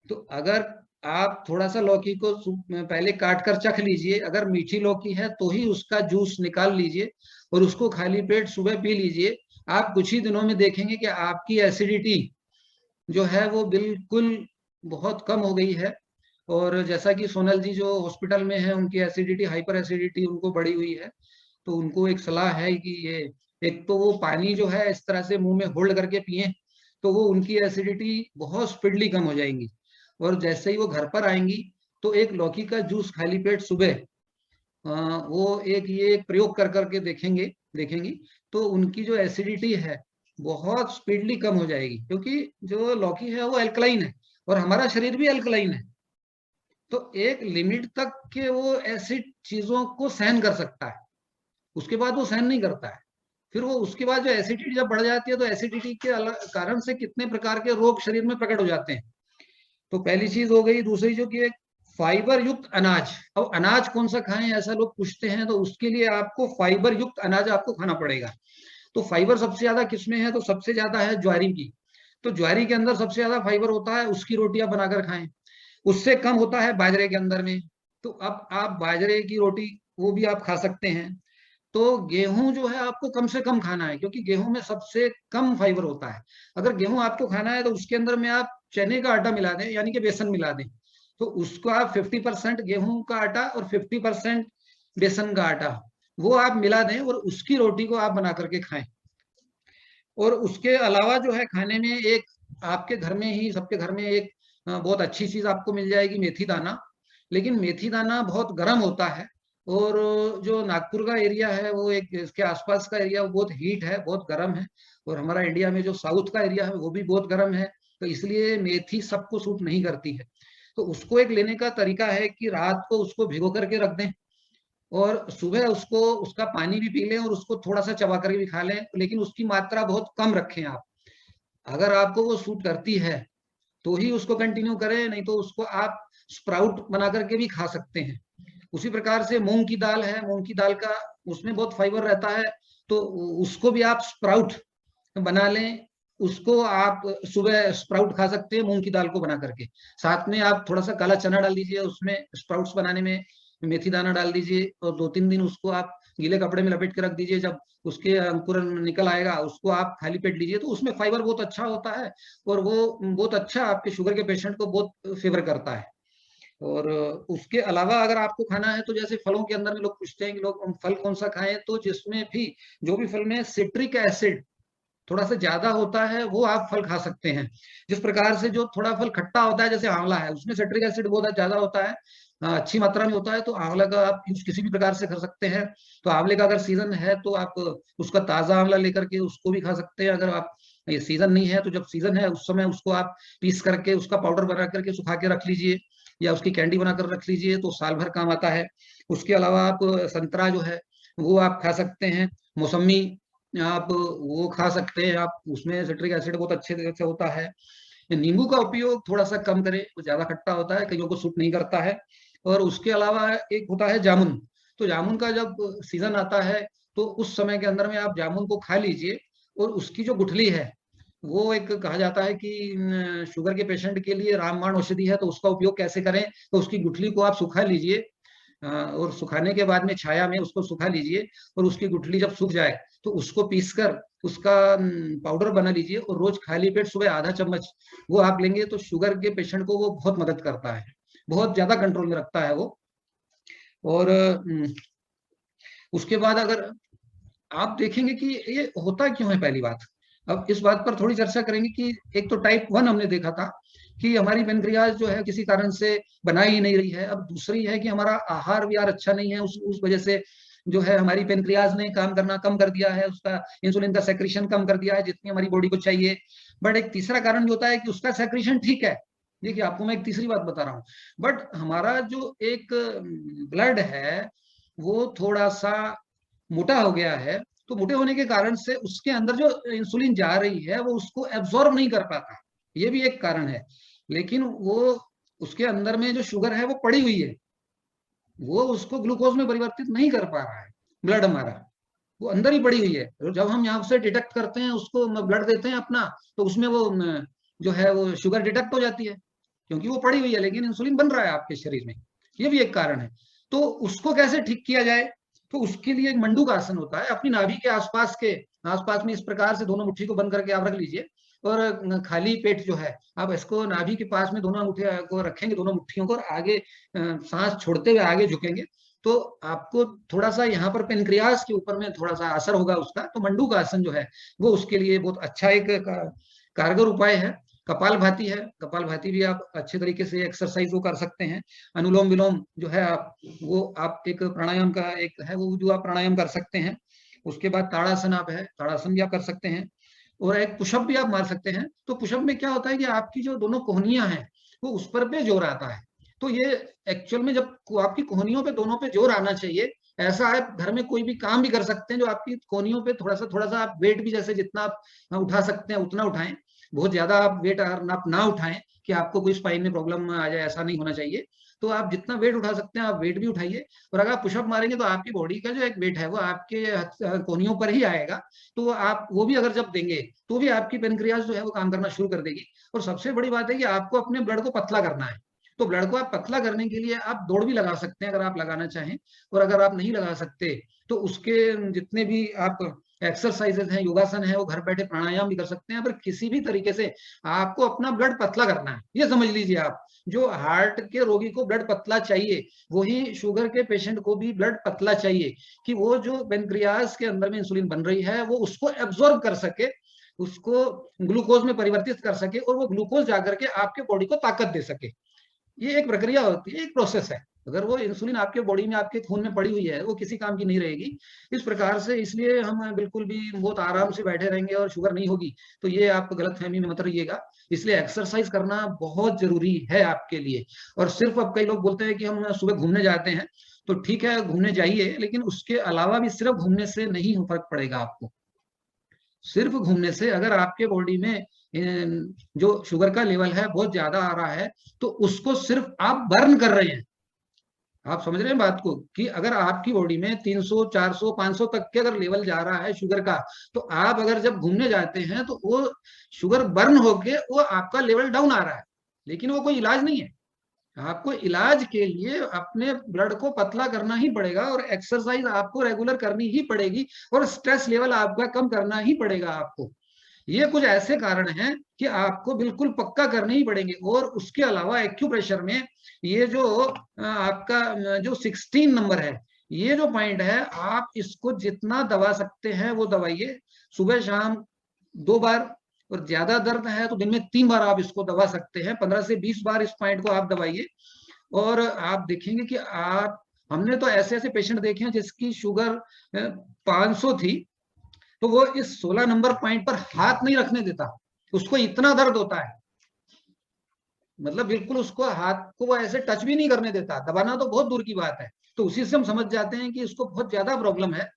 तो अगर आप थोड़ा सा लौकी को पहले काट कर चख लीजिए, अगर मीठी लौकी है तो ही उसका जूस निकाल लीजिए और उसको खाली पेट सुबह पी लीजिए। आप कुछ ही दिनों में देखेंगे कि आपकी एसिडिटी जो है वो बिल्कुल बहुत कम हो गई है। और जैसा कि सोनल जी जो हॉस्पिटल में है उनकी एसिडिटी, हाइपर एसिडिटी उनको बढ़ी हुई है, तो उनको एक सलाह है कि ये एक तो वो पानी जो है इस तरह से मुंह में होल्ड करके पिए, तो वो उनकी एसिडिटी बहुत स्पीडली कम हो जाएंगी। और जैसे ही वो घर पर आएंगी तो एक लौकी का जूस खाली पेट सुबह वो एक ये एक प्रयोग कर करके देखेंगी तो उनकी जो एसिडिटी है बहुत स्पीडली कम हो जाएगी, क्योंकि जो लौकी है वो एल्कलाइन है और हमारा शरीर भी एल्कलाइन है। तो एक लिमिट तक के वो एसिड चीजों को सहन कर सकता है, उसके बाद वो सहन नहीं करता है। फिर वो उसके बाद जो एसिडिटी जब बढ़ जाती है तो एसिडिटी के कारण से कितने प्रकार के रोग शरीर में प्रकट हो जाते हैं। तो पहली चीज हो गई। दूसरी जो कि फाइबर युक्त अनाज। अब अनाज कौन सा खाएं ऐसा लोग पूछते हैं, तो उसके लिए आपको फाइबर युक्त अनाज आपको खाना पड़ेगा। तो फाइबर सबसे ज्यादा किसमें है, तो सबसे ज्यादा है ज्वारी की। तो ज्वारी के अंदर सबसे ज्यादा फाइबर होता है, उसकी रोटियां बनाकर खाएं। उससे कम होता है बाजरे के अंदर में। तो अब आप बाजरे की रोटी वो भी आप खा सकते हैं। तो गेहूं जो है आपको कम से कम खाना है, क्योंकि गेहूं में सबसे कम फाइबर होता है। अगर गेहूं आपको खाना है तो उसके अंदर में आप चने का आटा मिला दें, यानी कि बेसन मिला दें। तो उसको आप 50% गेहूं का आटा और 50% बेसन का आटा, वो आप मिला दें और उसकी रोटी को आप बना करके खाएं। और उसके अलावा जो है खाने में एक आपके घर में ही, सबके घर में एक बहुत अच्छी चीज आपको मिल जाएगी, मेथी दाना। लेकिन मेथी दाना बहुत गर्म होता है, और जो नागपुर का एरिया है वो एक, इसके आसपास का एरिया वो बहुत हीट है, बहुत गर्म है। और हमारा इंडिया में जो साउथ का एरिया है वो भी बहुत गर्म है, तो इसलिए मेथी सबको सूट नहीं करती है। तो उसको एक लेने का तरीका है कि रात को उसको भिगो करके रख दें, और सुबह उसको, उसका पानी भी पी लें और उसको थोड़ा सा चबा करके भी खा लें, लेकिन उसकी मात्रा बहुत कम रखें आप। अगर आपको वो सूट करती है तो ही उसको कंटिन्यू करें, नहीं तो उसको आप स्प्राउट बना करके भी खा सकते हैं। उसी प्रकार से मूंग की दाल है, मूंग की दाल का उसमें बहुत फाइबर रहता है, तो उसको भी आप स्प्राउट बना लें। उसको आप सुबह स्प्राउट खा सकते हैं मूंग की दाल को बना करके। साथ में आप थोड़ा सा काला चना डाल दीजिए उसमें, स्प्राउट्स बनाने में मेथी दाना डाल दीजिए, और 2-3 दिन उसको आप गीले कपड़े में लपेट के रख दीजिए। जब उसके अंकुरन निकल आएगा उसको आप खाली पेट लीजिए, तो उसमें फाइबर बहुत अच्छा होता है, और वो बहुत अच्छा आपके शुगर के पेशेंट को बहुत फेवर करता है। और उसके अलावा अगर आपको खाना है तो जैसे फलों के अंदर में लोग पूछते हैं कि लोग फल कौन सा खाएं, तो जिसमें भी, जो भी फल में सिट्रिक एसिड थोड़ा सा ज्यादा होता है वो आप फल खा सकते हैं। जिस प्रकार से जो थोड़ा फल खट्टा होता है, जैसे आंवला है, उसमें सिट्रिक एसिड बहुत ज्यादा होता है, अच्छी मात्रा में होता है, तो आंवला का आप यूज किसी भी प्रकार से कर सकते हैं। तो आंवले का अगर सीजन है तो आप उसका ताजा आंवला लेकर के उसको भी खा सकते हैं। अगर आप, ये सीजन नहीं है तो जब सीजन है उस समय उसको आप पीस करके उसका पाउडर बना करके सुखा के रख लीजिए, या उसकी कैंडी बनाकर रख लीजिए, तो साल भर काम आता है। उसके अलावा आप संतरा जो है वो आप खा सकते हैं, मौसमी आप वो खा सकते हैं, आप उसमें सिट्रिक एसिड बहुत अच्छे तरह से होता है। नींबू का उपयोग थोड़ा सा कम करें, वो ज्यादा खट्टा होता है, कईयों को सूट नहीं करता है। और उसके अलावा एक होता है जामुन। तो जामुन का जब सीजन आता है तो उस समय के अंदर में आप जामुन को खा लीजिए, और उसकी जो गुठली है, वो एक कहा जाता है कि शुगर के पेशेंट के लिए रामबाण औषधि है, तो उसका उपयोग कैसे करें, तो उसकी गुठली को आप सुखा लीजिए, और सुखाने के बाद में छाया में उसको सुखा लीजिए, और उसकी गुठली जब सूख जाए तो उसको पीसकर उसका पाउडर बना लीजिए, और रोज खाली पेट सुबह आधा चम्मच वो आप लेंगे, तो शुगर के पेशेंट को वो बहुत मदद करता है, बहुत ज्यादा कंट्रोल में रखता है वो। और उसके बाद अगर आप देखेंगे कि ये होता क्यों है, पहली बात, अब इस बात पर थोड़ी चर्चा करेंगे कि एक तो टाइप 1 हमने देखा था कि हमारी पेनक्रियाज जो है किसी कारण से बना ही नहीं रही है। अब दूसरी है कि हमारा आहार विहार अच्छा नहीं है, उस वजह से जो है हमारी पेनक्रियाज ने काम करना कम कर दिया है, उसका इंसुलिन का सेक्रेशन कम कर दिया है जितनी हमारी बॉडी को चाहिए। बट एक तीसरा कारण जो होता है कि उसका सेक्रेशन ठीक है। देखिए आपको मैं एक तीसरी बात बता रहा हूँ, बट हमारा जो एक ब्लड है वो थोड़ा सा मोटा हो गया है, तो मोटे होने के कारण से उसके अंदर जो इंसुलिन जा रही है वो उसको एब्जॉर्ब नहीं कर पाता, ये भी एक कारण है। लेकिन वो उसके अंदर में जो शुगर है वो पड़ी हुई है, वो उसको ग्लूकोज में परिवर्तित नहीं कर पा रहा है। ब्लड हमारा वो अंदर ही पड़ी हुई है, तो जब हम यहाँ से डिटेक्ट करते हैं उसको ब्लड देते हैं अपना, तो उसमें वो जो है वो शुगर डिटेक्ट हो जाती है, क्योंकि वो पड़ी हुई है, लेकिन इंसुलिन बन रहा है आपके शरीर में। ये भी एक कारण है। तो उसको कैसे ठीक किया जाए, तो उसके लिए एक मंडूक आसन होता है, अपनी नाभि के आसपास में इस प्रकार से दोनों मुट्ठी को बंद करके आप रख लीजिए, और खाली पेट जो है आप इसको नाभि के पास में दोनों अंगूठे को रखेंगे, दोनों मुट्ठियों को, और आगे सांस छोड़ते हुए आगे झुकेंगे, तो आपको थोड़ा सा यहाँ पर पेनक्रियास के ऊपर में थोड़ा सा असर होगा उसका। तो मंडूक आसन जो है वो उसके लिए बहुत अच्छा एक कारगर उपाय है। कपाल भाती है, कपाल भाती भी आप अच्छे तरीके से एक्सरसाइज वो कर सकते हैं। अनुलोम विलोम जो है आप, वो आप एक प्राणायाम का एक है वो जो आप प्राणायाम कर सकते हैं। उसके बाद ताड़ासन आप है, ताड़ासन भी आप कर सकते हैं, और एक पुशअप भी आप मार सकते हैं। तो पुशअप में क्या होता है कि आपकी जो दोनों कोहनियां हैं वो उस पर पे जोर आता है। तो ये एक्चुअल में जब आपकी कोहनियों पे दोनों पे जोर आना चाहिए, ऐसा आप घर में कोई भी काम भी कर सकते हैं जो आपकी कोहनियों पे थोड़ा सा आप वेट भी जैसे जितना आप उठा सकते हैं उतना उठाएं। बहुत ज्यादा आप वेट आप ना उठाएं कि आपको कोई स्पाइन में प्रॉब्लम आ जाए, ऐसा नहीं होना चाहिए। तो आप जितना वेट उठा सकते हैं आप वेट भी उठाइए, और अगर आप पुशअप मारेंगे तो आपकी बॉडी का जो एक वेट है वो आपके कोहनियों पर ही आएगा। तो आप वो भी अगर जब देंगे तो भी आपकी पेनक्रियाज जो है वो काम करना शुरू कर देगी। और सबसे बड़ी बात है कि आपको अपने ब्लड को पतला करना है। तो ब्लड को आप पतला करने के लिए आप दौड़ भी लगा सकते हैं अगर आप लगाना चाहें, और अगर आप नहीं लगा सकते तो उसके जितने भी आप एक्सरसाइजेज हैं, योगासन है, वो घर बैठे प्राणायाम भी कर सकते हैं। पर किसी भी तरीके से आपको अपना ब्लड पतला करना है, ये समझ लीजिए आप। जो हार्ट के रोगी को ब्लड पतला चाहिए, वही शुगर के पेशेंट को भी ब्लड पतला चाहिए, कि वो जो पेनक्रियाज के अंदर में इंसुलिन बन रही है वो उसको एब्जॉर्ब कर सके, उसको ग्लूकोज में परिवर्तित कर सके, और वो ग्लूकोज जाकर के आपके बॉडी को ताकत दे सके। ये एक प्रक्रिया होती है, एक प्रोसेस है। अगर वो इंसुलिन आपके बॉडी में, आपके खून में पड़ी हुई है, वो किसी काम की नहीं रहेगी इस प्रकार से। इसलिए हम बिल्कुल भी बहुत आराम से बैठे रहेंगे और शुगर नहीं होगी, तो ये आप गलतफहमी में मत रहिएगा। इसलिए एक्सरसाइज करना बहुत जरूरी है आपके लिए। और सिर्फ अब कई लोग बोलते हैं कि हम सुबह घूमने जाते हैं, तो ठीक है घूमने जाइए, लेकिन उसके अलावा भी सिर्फ घूमने से नहीं फर्क पड़ेगा आपको। सिर्फ घूमने से अगर आपके बॉडी में जो शुगर का लेवल है बहुत ज्यादा आ रहा है, तो उसको सिर्फ आप बर्न कर रहे हैं। आप समझ रहे हैं बात को, कि अगर आपकी बॉडी में 300, 400, 500 तक के अगर लेवल जा रहा है शुगर का, तो आप अगर जब घूमने जाते हैं तो वो शुगर बर्न होके वो आपका लेवल डाउन आ रहा है, लेकिन वो कोई इलाज नहीं है। आपको इलाज के लिए अपने ब्लड को पतला करना ही पड़ेगा, और एक्सरसाइज आपको रेगुलर करनी ही पड़ेगी, और स्ट्रेस लेवल आपका कम करना ही पड़ेगा आपको। ये कुछ ऐसे कारण हैं कि आपको बिल्कुल पक्का करने ही पड़ेंगे। और उसके अलावा एक्यूप्रेशर में ये जो आपका जो 16 नंबर है, ये जो पॉइंट है, आप इसको जितना दबा सकते हैं वो दबाइए, सुबह शाम 2 बार। और ज्यादा दर्द है तो दिन में 3 बार आप इसको दबा सकते हैं, 15 से 20 बार इस पॉइंट को आप दबाइए। और आप देखेंगे कि आप, हमने तो ऐसे ऐसे पेशेंट देखे हैं जिसकी शुगर 500 थी, तो वो इस 16 नंबर पॉइंट पर हाथ नहीं रखने देता, उसको इतना दर्द होता है, मतलब बिल्कुल उसको हाथ को वो ऐसे टच भी नहीं करने देता, दबाना तो बहुत दूर की बात है। तो उसी से हम समझ जाते हैं कि इसको बहुत ज्यादा प्रॉब्लम है।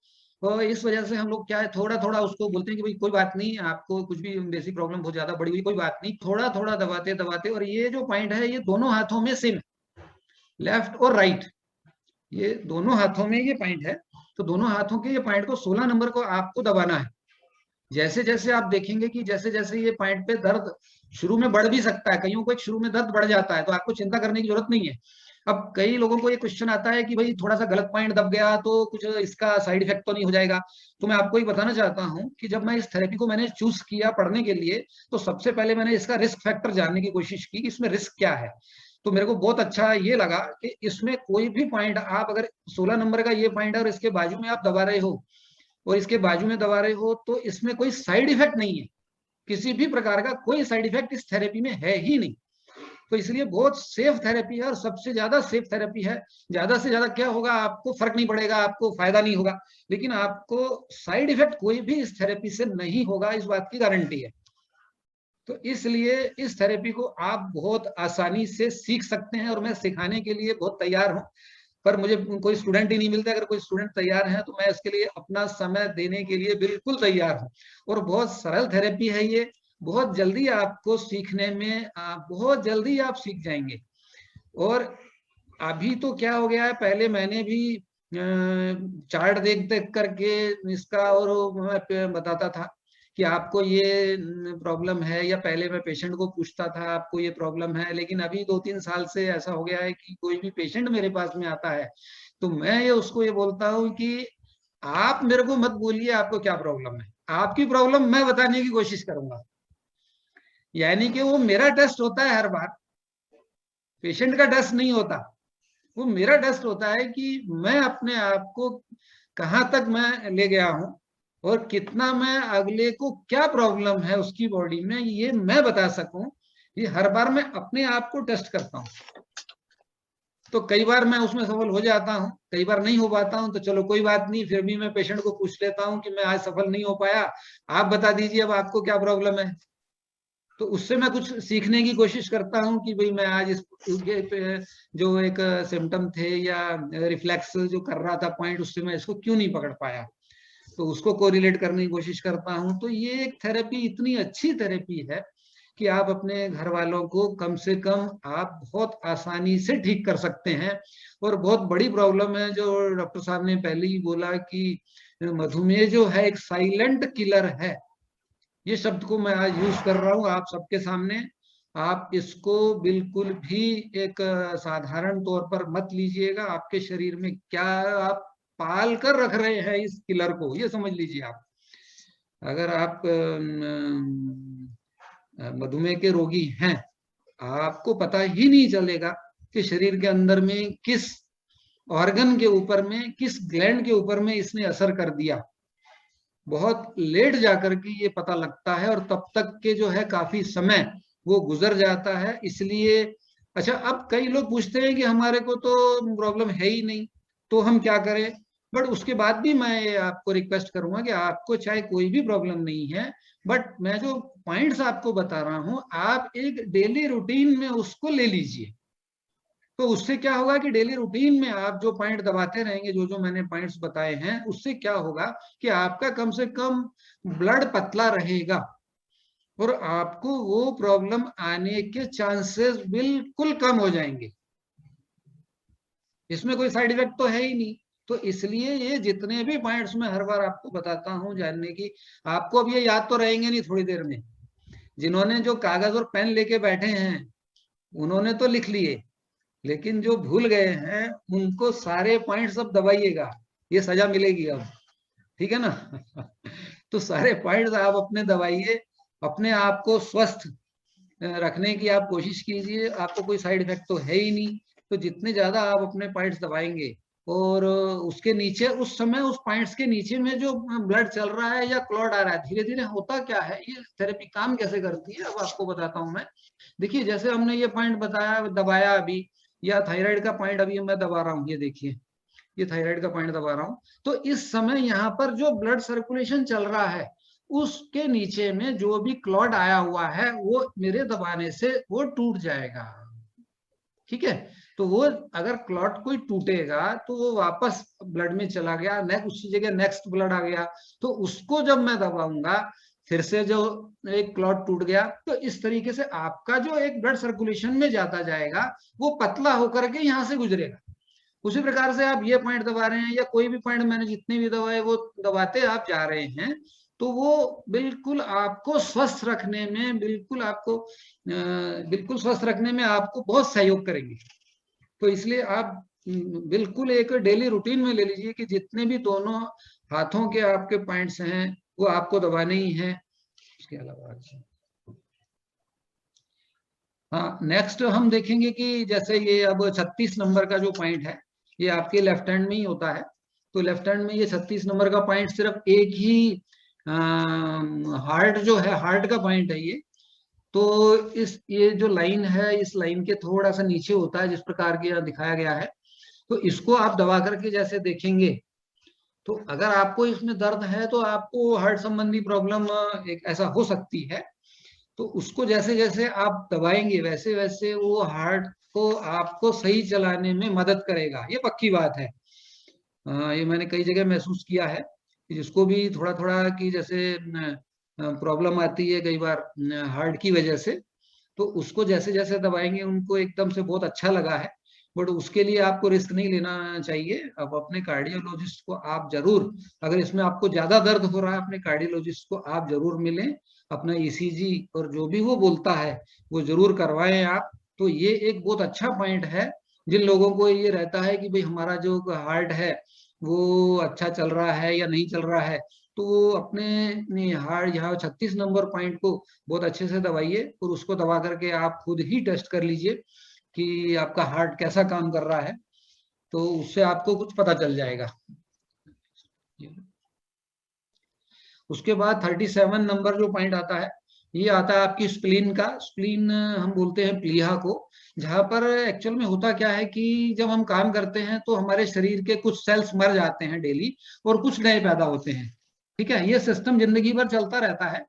और इस वजह से हम लोग क्या है, थोड़ा थोड़ा उसको बोलते हैं कि भाई कोई बात नहीं, आपको कुछ भी बेसिक प्रॉब्लम बहुत ज्यादा बड़ी हुई, कोई बात नहीं, थोड़ा थोड़ा दबाते दबाते। और ये जो पॉइंट है ये दोनों हाथों में सेम है, लेफ्ट और राइट, ये दोनों हाथों में ये पॉइंट है। तो दोनों हाथों के ये पॉइंट को 16 नंबर को आपको दबाना है। जैसे जैसे आप देखेंगे कि जैसे जैसे ये पॉइंट पे दर्द शुरू में बढ़ भी सकता है, कईयों को एक शुरू में दर्द बढ़ जाता है, तो आपको चिंता करने की जरूरत नहीं है। अब कई लोगों को ये क्वेश्चन आता है कि भाई थोड़ा सा गलत पॉइंट दब गया तो कुछ इसका साइड इफेक्ट तो नहीं हो जाएगा। तो मैं आपको ये बताना चाहता हूँ कि जब मैं इस थेरेपी को मैंने चूज किया पढ़ने के लिए, तो सबसे पहले मैंने इसका रिस्क फैक्टर जानने की कोशिश की कि इसमें रिस्क क्या है। तो मेरे को बहुत अच्छा ये लगा कि इसमें कोई भी पॉइंट आप अगर 16 नंबर का ये पॉइंट है और इसके बाजू में आप दबा रहे हो, और इसके बाजू में दबा रहे हो, तो इसमें कोई साइड इफेक्ट नहीं है, किसी भी प्रकार का कोई साइड इफेक्ट इस थेरेपी में है ही नहीं। तो इसलिए बहुत सेफ थेरेपी है, और सबसे ज्यादा सेफ थेरेपी है। ज्यादा से ज्यादा क्या होगा, आपको फर्क नहीं पड़ेगा, आपको फायदा नहीं होगा, लेकिन आपको साइड इफेक्ट कोई भी इस थेरेपी से नहीं होगा, इस बात की गारंटी है। तो इसलिए इस थेरेपी को आप बहुत आसानी से सीख सकते हैं, और मैं सिखाने के लिए बहुत तैयार हूँ। पर मुझे कोई स्टूडेंट ही नहीं मिलता, अगर कोई स्टूडेंट तैयार है तो मैं इसके लिए अपना समय देने के लिए बिल्कुल तैयार हूँ। और बहुत सरल थेरेपी है ये, बहुत जल्दी आपको सीखने में, बहुत जल्दी आप सीख जाएंगे। और अभी तो क्या हो गया है, पहले मैंने भी चार्ट देख देख करके इसका और मैं बताता था कि आपको ये प्रॉब्लम है, या पहले मैं पेशेंट को पूछता था आपको ये प्रॉब्लम है। लेकिन अभी 2-3 साल से ऐसा हो गया है कि कोई भी पेशेंट मेरे पास में आता है तो मैं ये उसको ये बोलता हूँ कि आप मेरे को मत बोलिए आपको क्या प्रॉब्लम है, आपकी प्रॉब्लम मैं बताने की कोशिश करूंगा। यानी कि वो मेरा टेस्ट होता है हर बार, पेशेंट का टेस्ट नहीं होता, वो मेरा टेस्ट होता है कि मैं अपने आप को कहाँ तक मैं ले गया हूं, और कितना मैं अगले को क्या प्रॉब्लम है उसकी बॉडी में ये मैं बता सकूं। ये हर बार मैं अपने आप को टेस्ट करता हूं। तो कई बार मैं उसमें सफल हो जाता हूं, कई बार नहीं हो पाता हूं, तो चलो कोई बात नहीं, फिर भी मैं पेशेंट को पूछ लेता हूं कि मैं आज सफल नहीं हो पाया, आप बता दीजिए अब आपको क्या प्रॉब्लम है। तो उससे मैं कुछ सीखने की कोशिश करता हूँ कि भाई मैं आज इस जो एक सिम्टम थे या रिफ्लेक्स जो कर रहा था पॉइंट, उससे मैं इसको क्यों नहीं पकड़ पाया, तो उसको कोरिलेट करने की कोशिश करता हूँ। तो ये एक थेरेपी इतनी अच्छी थेरेपी है कि आप अपने घर वालों को कम से कम आप बहुत आसानी से ठीक कर सकते हैं। और बहुत बड़ी प्रॉब्लम है जो डॉक्टर साहब ने पहले ही बोला कि मधुमेह जो है एक साइलेंट किलर है, ये शब्द को मैं आज यूज कर रहा हूँ आप सबके सामने। आप इसको बिल्कुल भी एक साधारण तौर पर मत लीजिएगा। आपके शरीर में क्या आप पाल कर रख रहे हैं इस किलर को, ये समझ लीजिए आप। अगर आप मधुमेह के रोगी हैं, आपको पता ही नहीं चलेगा कि शरीर के अंदर में किस ऑर्गन के ऊपर में, किस ग्लैंड के ऊपर में इसने असर कर दिया। बहुत लेट जाकर के ये पता लगता है, और तब तक के जो है काफी समय वो गुजर जाता है। इसलिए अच्छा, अब कई लोग पूछते हैं कि हमारे को तो प्रॉब्लम है ही नहीं, तो हम क्या करें। बट उसके बाद भी मैं आपको रिक्वेस्ट करूंगा कि आपको चाहे कोई भी प्रॉब्लम नहीं है, बट मैं जो पॉइंट्स आपको बता रहा हूं, आप एक डेली रूटीन में उसको ले लीजिए। तो उससे क्या होगा कि डेली रूटीन में आप जो पॉइंट दबाते रहेंगे, जो जो मैंने पॉइंट्स बताए हैं, उससे क्या होगा कि आपका कम से कम ब्लड पतला रहेगा, और आपको वो प्रॉब्लम आने के चांसेस बिल्कुल कम हो जाएंगे। इसमें कोई साइड इफेक्ट तो है ही नहीं। तो इसलिए ये जितने भी पॉइंट्स मैं हर बार आपको बताता हूं जानने की, आपको अब ये याद तो रहेंगे नहीं थोड़ी देर में। जिन्होंने जो कागज और पेन लेके बैठे हैं उन्होंने तो लिख लिए, लेकिन जो भूल गए हैं उनको सारे पॉइंट्स अब दबाइएगा, ये सजा मिलेगी अब, ठीक है ना। तो सारे पॉइंट्स आप अपने दबाइए, अपने आप को स्वस्थ रखने की आप कोशिश कीजिए। आपको कोई साइड इफेक्ट तो है ही नहीं। तो जितने ज्यादा आप अपने पॉइंट्स दबाएंगे, और उसके नीचे उस समय उस पॉइंट्स के नीचे में जो ब्लड चल रहा है या क्लॉट आ रहा है, धीरे धीरे होता क्या है, ये थेरेपी काम कैसे करती है, अब आपको बताता हूं मैं। देखिए, जैसे हमने ये पॉइंट बताया, दबाया अभी, या थायराइड का पॉइंट अभी मैं दबा रहा हूँ, ये देखिए, ये थायराइड का पॉइंट दबा रहा हूं। तो इस समय यहाँ पर जो ब्लड सर्कुलेशन चल रहा है, उसके नीचे में जो भी क्लॉट आया हुआ है, वो मेरे दबाने से वो टूट जाएगा, ठीक है। तो वो अगर क्लॉट कोई टूटेगा तो वो वापस ब्लड में चला गया, नेक्स्ट उसी जगह नेक्स्ट ब्लड आ गया, तो उसको जब मैं दबाऊंगा, फिर से जो एक क्लॉट टूट गया, तो इस तरीके से आपका जो एक ब्लड सर्कुलेशन में जाता जाएगा, वो पतला होकर के यहाँ से गुजरेगा। उसी प्रकार से आप ये पॉइंट दबा रहे हैं, या कोई भी पॉइंट मैंने जितने भी दबाए वो दबाते आप जा रहे हैं, तो वो बिल्कुल आपको स्वस्थ रखने में, बिल्कुल स्वस्थ रखने में आपको बहुत सहयोग करेंगे। तो इसलिए आप बिल्कुल एक डेली रूटीन में ले लीजिए कि जितने भी दोनों हाथों के आपके पॉइंट्स हैं वो आपको दबाने ही हैं। उसके अलावा अच्छा, हाँ, नेक्स्ट हम देखेंगे कि जैसे ये अब 36 नंबर का जो पॉइंट है, ये आपके लेफ्ट हैंड में ही होता है। तो लेफ्ट हैंड में ये 36 नंबर का पॉइंट सिर्फ एक ही हार्ट जो है, हार्ट का पॉइंट है ये। तो ये जो लाइन है, इस लाइन के थोड़ा सा नीचे होता है, जिस प्रकार के यहाँ दिखाया गया है। तो इसको आप दबा करके जैसे देखेंगे, तो अगर आपको इसमें दर्द है तो आपको हार्ट संबंधी प्रॉब्लम एक ऐसा हो सकती है। तो उसको जैसे जैसे आप दबाएंगे, वैसे वैसे वो हार्ट को आपको सही चलाने में मदद करेगा, ये पक्की बात है। ये मैंने कई जगह महसूस किया है कि जिसको भी थोड़ा थोड़ा की जैसे प्रॉब्लम आती है कई बार हार्ट की वजह से, तो उसको जैसे जैसे दबाएंगे उनको एकदम से बहुत अच्छा लगा है। बट उसके लिए आपको रिस्क नहीं लेना चाहिए। अब अपने कार्डियोलॉजिस्ट को आप जरूर, अगर इसमें आपको ज्यादा दर्द हो रहा है, अपने कार्डियोलॉजिस्ट को आप जरूर मिलें, अपना ईसीजी और जो भी वो बोलता है वो जरूर करवाएं आप। तो ये एक बहुत अच्छा पॉइंट है। जिन लोगों को ये रहता है कि भाई हमारा जो हार्ट है वो अच्छा चल रहा है या नहीं चल रहा है, तो वो अपने हार्ट यहाँ 36 नंबर पॉइंट को बहुत अच्छे से दबाइए, और उसको दबा करके आप खुद ही टेस्ट कर लीजिए कि आपका हार्ट कैसा काम कर रहा है। तो उससे आपको कुछ पता चल जाएगा। उसके बाद 37 नंबर जो पॉइंट आता है, ये आता है आपकी स्प्लीन का। स्प्लीन हम बोलते हैं प्लीहा को, जहां पर एक्चुअल में होता क्या है कि जब हम काम करते हैं तो हमारे शरीर के कुछ सेल्स मर जाते हैं डेली, और कुछ नए पैदा होते हैं, ठीक है। ये सिस्टम जिंदगी भर चलता रहता है।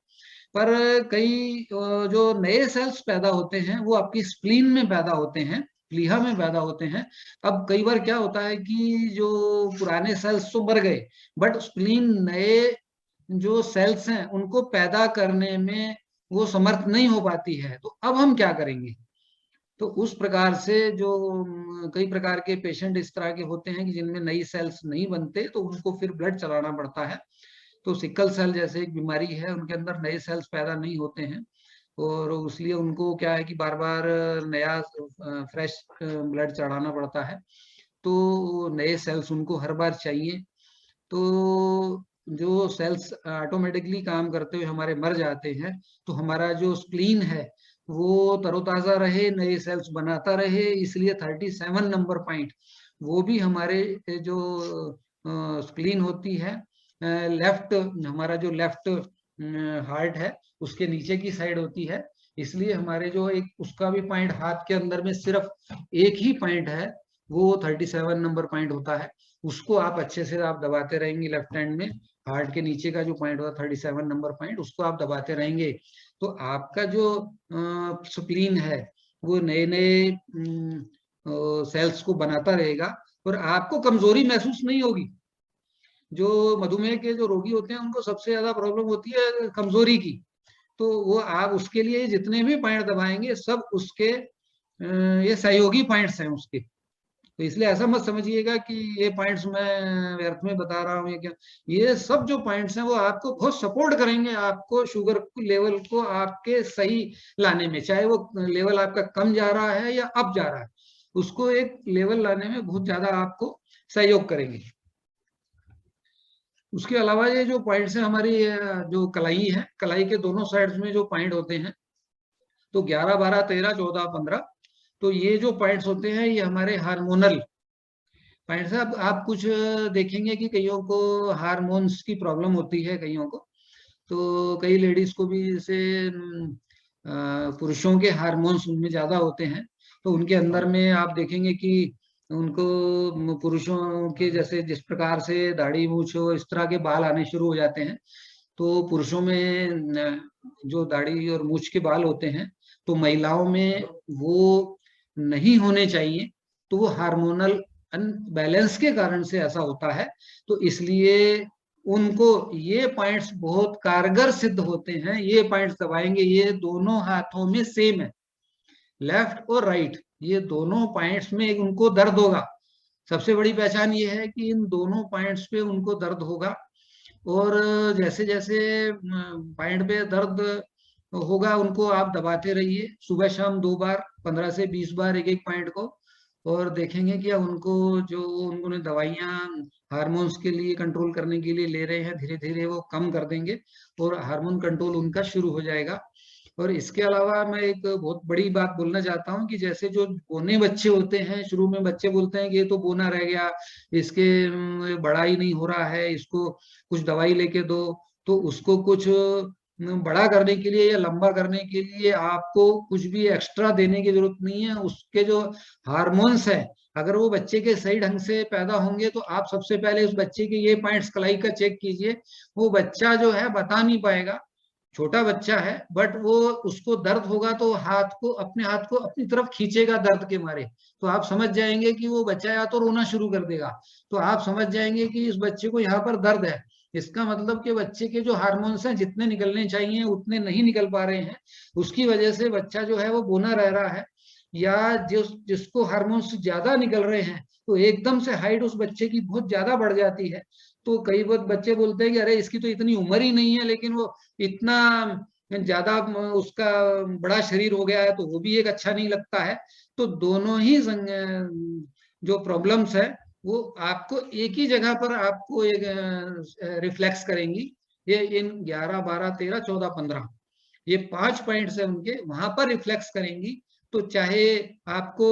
पर कई जो नए सेल्स पैदा होते हैं वो आपकी स्प्लीन में पैदा होते हैं, प्लीहा में पैदा होते हैं। अब कई बार क्या होता है कि जो पुराने सेल्स तो मर गए, बट स्प्लीन नए जो सेल्स हैं उनको पैदा करने में वो समर्थ नहीं हो पाती है। तो अब हम क्या करेंगे। तो उस प्रकार से जो कई प्रकार के पेशेंट इस तरह के होते हैं कि जिनमें नई सेल्स नहीं बनते, तो उनको फिर ब्लड चलाना पड़ता है। तो सिकल सेल जैसे एक बीमारी है, उनके अंदर नए सेल्स पैदा नहीं होते हैं। और इसलिए उनको क्या है कि बार बार नया फ्रेश ब्लड चढ़ाना पड़ता है, तो नए सेल्स उनको हर बार चाहिए। तो जो सेल्स ऑटोमेटिकली काम करते हुए हमारे मर जाते हैं, तो हमारा जो स्प्लीन है वो तरोताजा रहे, नए सेल्स बनाता रहे, इसलिए 37 नंबर पॉइंट वो भी हमारे जो स्प्लीन होती है लेफ्ट, हमारा जो लेफ्ट हार्ट है उसके नीचे की साइड होती है, इसलिए हमारे जो एक उसका भी पॉइंट हाथ के अंदर में सिर्फ एक ही पॉइंट है, वो 37 नंबर पॉइंट होता है। उसको आप अच्छे से आप दबाते रहेंगे लेफ्ट हैंड में, हार्ट के नीचे का जो पॉइंट होता है 37 नंबर पॉइंट, उसको आप दबाते रहेंगे तो आपका जो स्प्लीन है वो नए नए सेल्स को बनाता रहेगा और आपको कमजोरी महसूस नहीं होगी। जो मधुमेह के जो रोगी होते हैं उनको सबसे ज्यादा प्रॉब्लम होती है कमजोरी की, तो वो आप उसके लिए जितने भी पॉइंट दबाएंगे सब उसके ये सहयोगी पॉइंट्स हैं उसके। तो इसलिए ऐसा मत समझिएगा कि ये पॉइंट्स मैं व्यर्थ में बता रहा हूँ या क्या, ये सब जो पॉइंट्स हैं वो आपको बहुत सपोर्ट करेंगे, आपको शुगर लेवल को आपके सही लाने में, चाहे वो लेवल आपका कम जा रहा है या अप जा रहा है, उसको एक लेवल लाने में बहुत ज्यादा आपको सहयोग करेंगे। उसके अलावा ये जो पॉइंट्स हैं हमारी जो कलाई है, कलाई के दोनों साइड्स में जो पॉइंट होते हैं, तो 11, 12, 13, 14, 15, तो ये जो पॉइंट्स होते हैं ये हमारे हार्मोनल पॉइंट्स है। अब आप कुछ देखेंगे कि कईयों को हार्मोन्स की प्रॉब्लम होती है कईयों को, तो कई लेडीज को भी जैसे पुरुषों के हार्मोन्स उनमें ज्यादा होते हैं, तो उनके अंदर में आप देखेंगे कि उनको पुरुषों के जैसे जिस प्रकार से दाढ़ी मूछ इस तरह के बाल आने शुरू हो जाते हैं, तो पुरुषों में जो दाढ़ी और मूछ के बाल होते हैं तो महिलाओं में वो नहीं होने चाहिए, तो वो हार्मोनल अनबैलेंस के कारण से ऐसा होता है। तो इसलिए उनको ये पॉइंट्स बहुत कारगर सिद्ध होते हैं, ये पॉइंट्स दबाएंगे, ये दोनों हाथों में सेम है, लेफ्ट और राइट, ये दोनों पॉइंट्स में उनको दर्द होगा। सबसे बड़ी पहचान ये है कि इन दोनों पॉइंट्स पे उनको दर्द होगा, और जैसे जैसे पॉइंट पे दर्द होगा उनको आप दबाते रहिए, सुबह शाम 2 बार, 15 से 20 बार एक एक पॉइंट को, और देखेंगे कि उनको जो उन्होंने दवाइयाँ हार्मोन्स के लिए कंट्रोल करने के लिए ले रहे हैं धीरे धीरे वो कम कर देंगे और हार्मोन कंट्रोल उनका शुरू हो जाएगा। और इसके अलावा मैं एक बहुत बड़ी बात बोलना चाहता हूँ कि जैसे जो बोने बच्चे होते हैं, शुरू में बच्चे बोलते हैं कि ये तो बोना रह गया, इसके बड़ा ही नहीं हो रहा है, इसको कुछ दवाई लेके दो, तो उसको कुछ बड़ा करने के लिए या लंबा करने के लिए आपको कुछ भी एक्स्ट्रा देने की जरूरत नहीं है। उसके जो हार्मोन्स है अगर वो बच्चे के सही ढंग से पैदा होंगे तो आप सबसे पहले उस बच्चे के ये पॉइंट्स कलाई का चेक कीजिए, वो बच्चा जो है बता नहीं पाएगा, छोटा बच्चा है बट वो उसको दर्द होगा तो अपने हाथ को अपनी तरफ खींचेगा दर्द के मारे, तो आप समझ जाएंगे कि वो बच्चा या तो रोना शुरू कर देगा, तो आप समझ जाएंगे कि इस बच्चे को यहाँ पर दर्द है। इसका मतलब कि बच्चे के जो हार्मोन्स हैं जितने निकलने चाहिए उतने नहीं निकल पा रहे हैं, उसकी वजह से बच्चा जो है वो बोना रह रहा है। या जिसको हार्मोन्स ज्यादा निकल रहे हैं तो एकदम से हाइट उस बच्चे की बहुत ज्यादा बढ़ जाती है, तो कई बहुत बच्चे बोलते हैं कि अरे इसकी तो इतनी उम्र ही नहीं है लेकिन वो इतना ज्यादा उसका बड़ा शरीर हो गया है, तो वो भी एक अच्छा नहीं लगता है। तो दोनों ही जो प्रॉब्लम्स है वो आपको एक ही जगह पर आपको एक रिफ्लेक्स करेंगी। ये इन 11, 12, 13, 14, 15 ये 5 पॉइंट्स है उनके, वहां पर रिफ्लेक्स करेंगी। तो चाहे आपको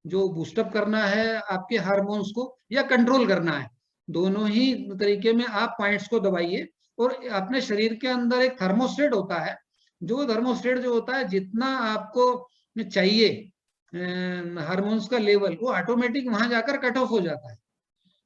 जो बूस्टअप करना है आपके हार्मोन्स को या कंट्रोल करना है, दोनों ही तरीके में आप पॉइंट्स को दबाइए। और अपने शरीर के अंदर एक थर्मोस्टेट होता है, जो थर्मोस्टेट जो होता है जितना आपको चाहिए हार्मोन्स का लेवल वो ऑटोमेटिक वहां जाकर कट ऑफ हो जाता है।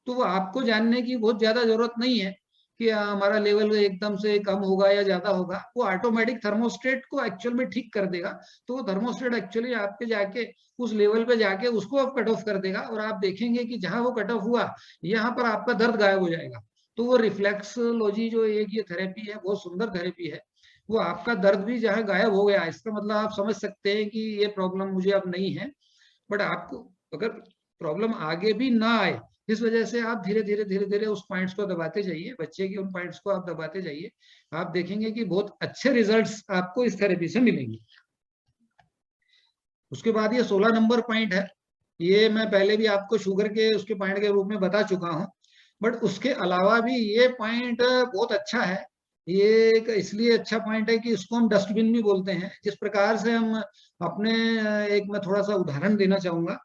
तो वो आपको जानने की बहुत ज्यादा जरूरत नहीं है कि हमारा लेवल एकदम से कम होगा या ज्यादा होगा, वो ऑटोमेटिक थर्मोस्टेट को एक्चुअल में ठीक कर देगा। तो वो थर्मोस्टेट एक्चुअली आपके जाके उस लेवल पे जाके उसको आप कट ऑफ कर देगा और आप देखेंगे कि जहां वो कट ऑफ हुआ यहाँ पर आपका दर्द गायब हो जाएगा। तो वो रिफ्लेक्सोलॉजी जो एक ये थेरेपी है बहुत सुंदर थेरेपी है, वो आपका दर्द भी जहाँ गायब हो गया इसका मतलब आप समझ सकते हैं कि ये प्रॉब्लम मुझे अब नहीं है। बट आपको अगर प्रॉब्लम आगे भी ना आए इस वजह से आप धीरे धीरे उस पॉइंट्स को दबाते जाइए, बच्चे के उन पॉइंट्स को आप दबाते जाइए, आप देखेंगे कि बहुत अच्छे रिजल्ट्स आपको इस थेरेपी से मिलेंगे। उसके बाद ये 16 नंबर पॉइंट है, ये मैं पहले भी आपको शुगर के उसके पॉइंट के रूप में बता चुका हूँ, बट उसके अलावा भी ये पॉइंट बहुत अच्छा है। ये एक इसलिए अच्छा पॉइंट है कि इसको हम डस्टबिन भी बोलते हैं। जिस प्रकार से हम अपने एक मैं थोड़ा सा उदाहरण देना चाहूंगा,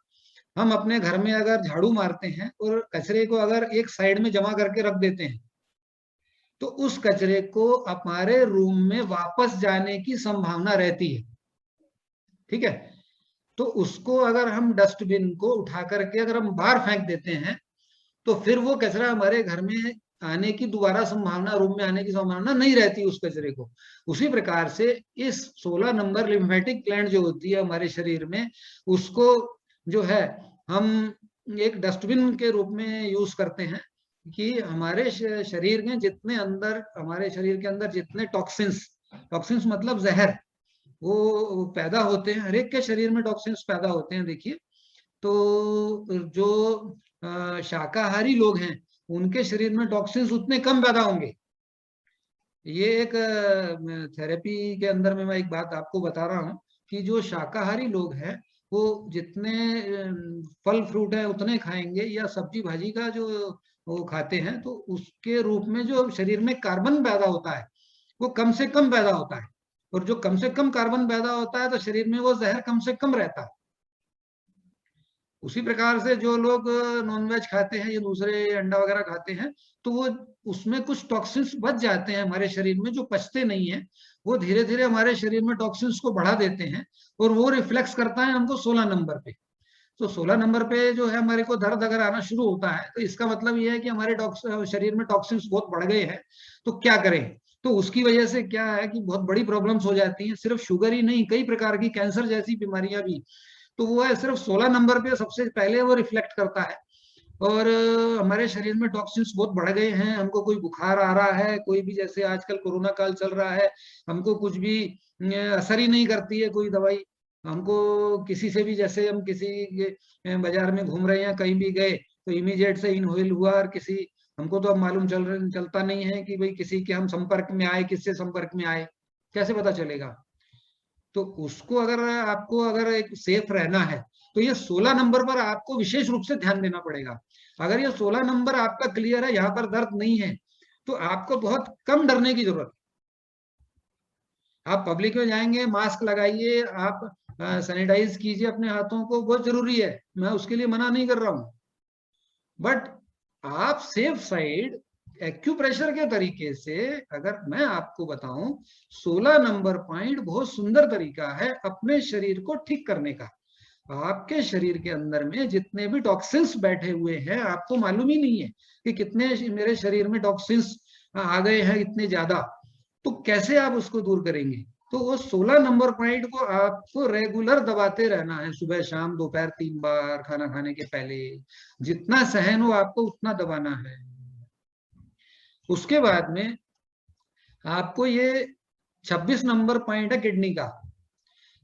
हम अपने घर में अगर झाड़ू मारते हैं और कचरे को अगर एक साइड में जमा करके रख देते हैं, तो उस कचरे को हमारे रूम में वापस जाने की संभावना रहती है, ठीक है। तो उसको अगर हम डस्टबिन को उठा करके अगर हम बाहर फेंक देते हैं, तो फिर वो कचरा हमारे घर में आने की दोबारा संभावना, रूम में आने की संभावना नहीं रहती उस कचरे को। उसी प्रकार से इस 16 नंबर लिम्फेटिक ग्लैंड जो होती है हमारे शरीर में, उसको जो है हम एक डस्टबिन के रूप में यूज करते हैं कि हमारे शरीर में जितने अंदर, हमारे शरीर के अंदर जितने टॉक्सिन्स, टॉक्सिन्स मतलब जहर, वो पैदा होते हैं। हर एक के शरीर में टॉक्सिन्स पैदा होते हैं। देखिए, तो जो शाकाहारी लोग हैं उनके शरीर में टॉक्सिन्स उतने कम पैदा होंगे। ये एक थेरेपी के अंदर में मैं एक बात आपको बता रहा हूँ कि जो शाकाहारी लोग हैं वो जितने फल फ्रूट है उतने खाएंगे, या सब्जी भाजी का जो वो खाते हैं, तो उसके रूप में जो शरीर में कार्बन पैदा होता है वो कम से कम पैदा होता है। और जो कम से कम कार्बन पैदा होता है तो शरीर में वो जहर कम से कम रहता है। उसी प्रकार से जो लोग नॉनवेज खाते हैं या दूसरे अंडा वगैरह खाते हैं, तो वो उसमें कुछ टॉक्सिन्स बच जाते हैं हमारे शरीर में, जो पचते नहीं है, वो धीरे धीरे हमारे शरीर में टॉक्सिन्स को बढ़ा देते हैं, और वो रिफ्लेक्स करता है हमको 16 नंबर पे। तो 16 नंबर पे जो है हमारे को दर्द अगर आना शुरू होता है, तो इसका मतलब ये है कि हमारे शरीर में टॉक्सिन्स बहुत बढ़ गए हैं। तो क्या करें? तो उसकी वजह से क्या है कि बहुत बड़ी प्रॉब्लम्स हो जाती हैं। सिर्फ शुगर ही नहीं, कई प्रकार की कैंसर जैसी बीमारियां भी, तो वो है सिर्फ 16 नंबर पे सबसे पहले वो रिफ्लेक्ट करता है। और हमारे शरीर में टॉक्सिन्स बहुत बढ़ गए हैं, हमको कोई बुखार आ रहा है, कोई भी, जैसे आजकल कोरोना काल चल रहा है, हमको कुछ भी असर ही नहीं करती है कोई दवाई। हमको किसी से भी, जैसे हम किसी बाजार में घूम रहे हैं, कहीं भी गए, तो इमीडिएट से इनहेल हुआ, और किसी, हमको तो अब मालूम चलता नहीं है कि भाई किसी के हम संपर्क में आए, किससे संपर्क में आए, कैसे पता चलेगा? तो उसको अगर आपको अगर एक सेफ रहना है, तो ये 16 नंबर पर आपको विशेष रूप से ध्यान देना पड़ेगा। अगर ये 16 नंबर आपका क्लियर है, यहाँ पर दर्द नहीं है, तो आपको बहुत कम डरने की जरूरत। आप पब्लिक में जाएंगे, मास्क लगाइए, आप सैनिटाइज कीजिए अपने हाथों को, बहुत जरूरी है, मैं उसके लिए मना नहीं कर रहा हूं। बट आप सेफ साइड एक्यूप्रेशर के तरीके से, अगर मैं आपको बताऊं, 16 नंबर पॉइंट बहुत सुंदर तरीका है अपने शरीर को ठीक करने का। आपके शरीर के अंदर में जितने भी टॉक्सिन्स बैठे हुए हैं, आपको मालूम ही नहीं है कि कितने मेरे शरीर में टॉक्सिन्स आ गए हैं, इतने ज्यादा। तो कैसे आप उसको दूर करेंगे? तो वो 16 नंबर पॉइंट को आपको रेगुलर दबाते रहना है, सुबह शाम दोपहर 3 बार, खाना खाने के पहले, जितना सहन हो आपको उतना दबाना है। उसके बाद में आपको ये 26 नंबर पॉइंट है किडनी का।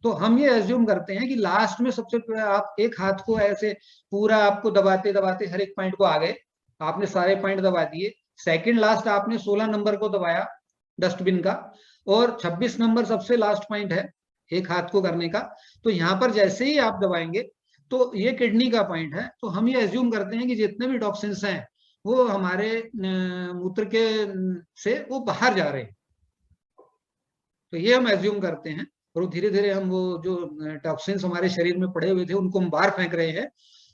तो हम ये एज्यूम करते हैं कि लास्ट में सबसे पहले आप एक हाथ को ऐसे पूरा आपको दबाते दबाते हर एक पॉइंट को आ गए, आपने सारे पॉइंट दबा दिए। सेकंड लास्ट आपने 16 नंबर को दबाया डस्टबिन का, और 26 नंबर सबसे लास्ट पॉइंट है एक हाथ को करने का। तो यहाँ पर जैसे ही आप दबाएंगे, तो ये किडनी का पॉइंट है। तो हम ये एज्यूम करते हैं कि जितने भी टॉक्सिन्स हैं वो हमारे मूत्र के से वो बाहर जा रहे हैं। तो ये हम एज्यूम करते हैं, और धीरे धीरे हम वो जो टॉक्सिन्स हमारे शरीर में पड़े हुए थे उनको हम बाहर फेंक रहे हैं।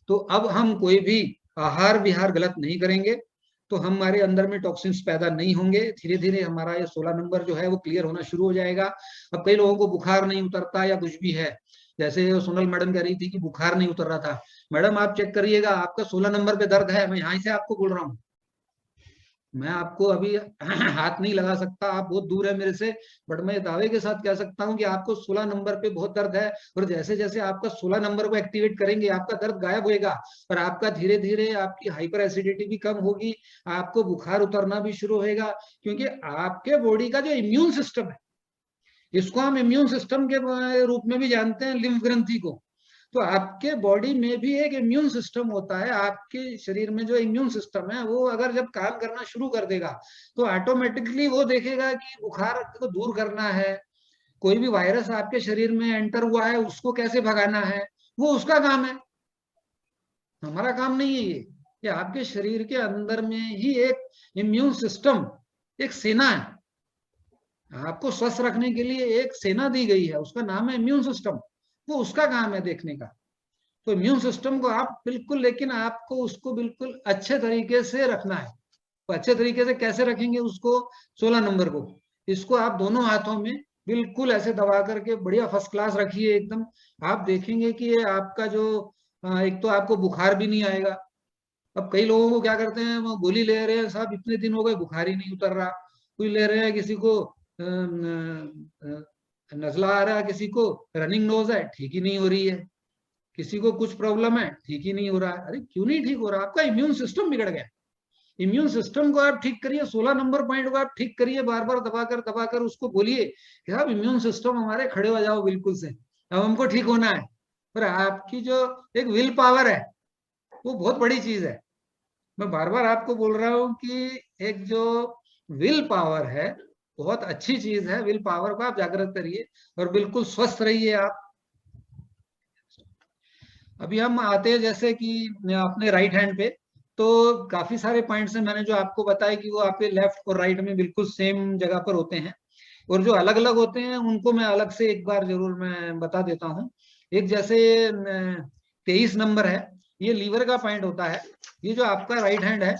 तो अब हम कोई भी आहार विहार गलत नहीं करेंगे, तो हमारे अंदर में टॉक्सिन्स पैदा नहीं होंगे। धीरे धीरे हमारा ये 16 नंबर जो है वो क्लियर होना शुरू हो जाएगा। अब कई लोगों को बुखार नहीं उतरता या कुछ भी है, जैसे सोनल मैडम कह रही थी कि बुखार नहीं उतर रहा था। मैडम आप चेक करिएगा, आपका 16 नंबर पे दर्द है, मैं यहाँ से आपको बोल रहा हूँ। मैं आपको अभी हाथ नहीं लगा सकता, आप बहुत दूर है मेरे से, बट मैं दावे के साथ कह सकता हूं कि आपको 16 नंबर पे बहुत दर्द है। और जैसे जैसे आपका 16 नंबर को एक्टिवेट करेंगे, आपका दर्द गायब होएगा, और आपका धीरे धीरे आपकी हाइपर एसिडिटी भी कम होगी, आपको बुखार उतरना भी शुरू होगा। क्योंकि आपके बॉडी का जो इम्यून सिस्टम है, इसको हम इम्यून सिस्टम के रूप में भी जानते हैं, लिम्फ ग्रंथि को। तो आपके बॉडी में भी एक इम्यून सिस्टम होता है। आपके शरीर में जो इम्यून सिस्टम है वो अगर जब काम करना शुरू कर देगा तो ऑटोमेटिकली वो देखेगा कि बुखार को दूर करना है, कोई भी वायरस आपके शरीर में एंटर हुआ है उसको कैसे भगाना है, वो उसका काम है, हमारा काम नहीं है ये आपके शरीर के अंदर में ही एक इम्यून सिस्टम, एक सेना है, आपको स्वस्थ रखने के लिए एक सेना दी गई है, उसका नाम है इम्यून सिस्टम। वो उसका काम है देखने का। तो इम्यून सिस्टम को आप बिल्कुल, लेकिन आपको उसको बिल्कुल अच्छे तरीके से रखना है। तो अच्छे तरीके से कैसे रखेंगे उसको? 16 नंबर को, इसको आप दोनों हाथों में बिल्कुल ऐसे दबा करके बढ़िया फर्स्ट क्लास रखिए एकदम। आप देखेंगे कि ये आपका जो एक तो आपको बुखार भी नहीं आएगा। अब कई लोगों को क्या करते हैं, वो गोली ले रहे हैं, साहब इतने दिन हो गए बुखार ही नहीं उतर रहा। कोई ले रहे हैं, किसी को नजला आ रहा है, किसी को रनिंग नोज है, ठीक ही नहीं हो रही है, किसी को कुछ प्रॉब्लम है, ठीक ही नहीं हो रहा है। अरे क्यों नहीं ठीक हो रहा? आपका इम्यून सिस्टम बिगड़ गया। इम्यून सिस्टम को आप ठीक करिए, 16 नंबर पॉइंट को आप ठीक करिए, बार बार दबाकर उसको बोलिए कि आप इम्यून सिस्टम हमारे खड़े हो जाओ बिल्कुल से, अब हमको ठीक होना है। पर आपकी जो एक विल पावर है वो बहुत बड़ी चीज है। मैं बार बार आपको बोल रहा हूँ कि एक जो विल पावर है बहुत अच्छी चीज है। विल पावर को आप जागृत करिए और बिल्कुल स्वस्थ रहिए आप। अभी हम आते हैं जैसे कि अपने राइट हैंड पे, तो काफी सारे पॉइंट्स हैं मैंने जो आपको बताया कि वो आपके लेफ्ट और राइट में बिल्कुल सेम जगह पर होते हैं, और जो अलग अलग होते हैं उनको मैं अलग से एक बार जरूर मैं बता देता हूँ। एक जैसे 23 नंबर है, ये लीवर का पॉइंट होता है। ये जो आपका राइट हैंड है,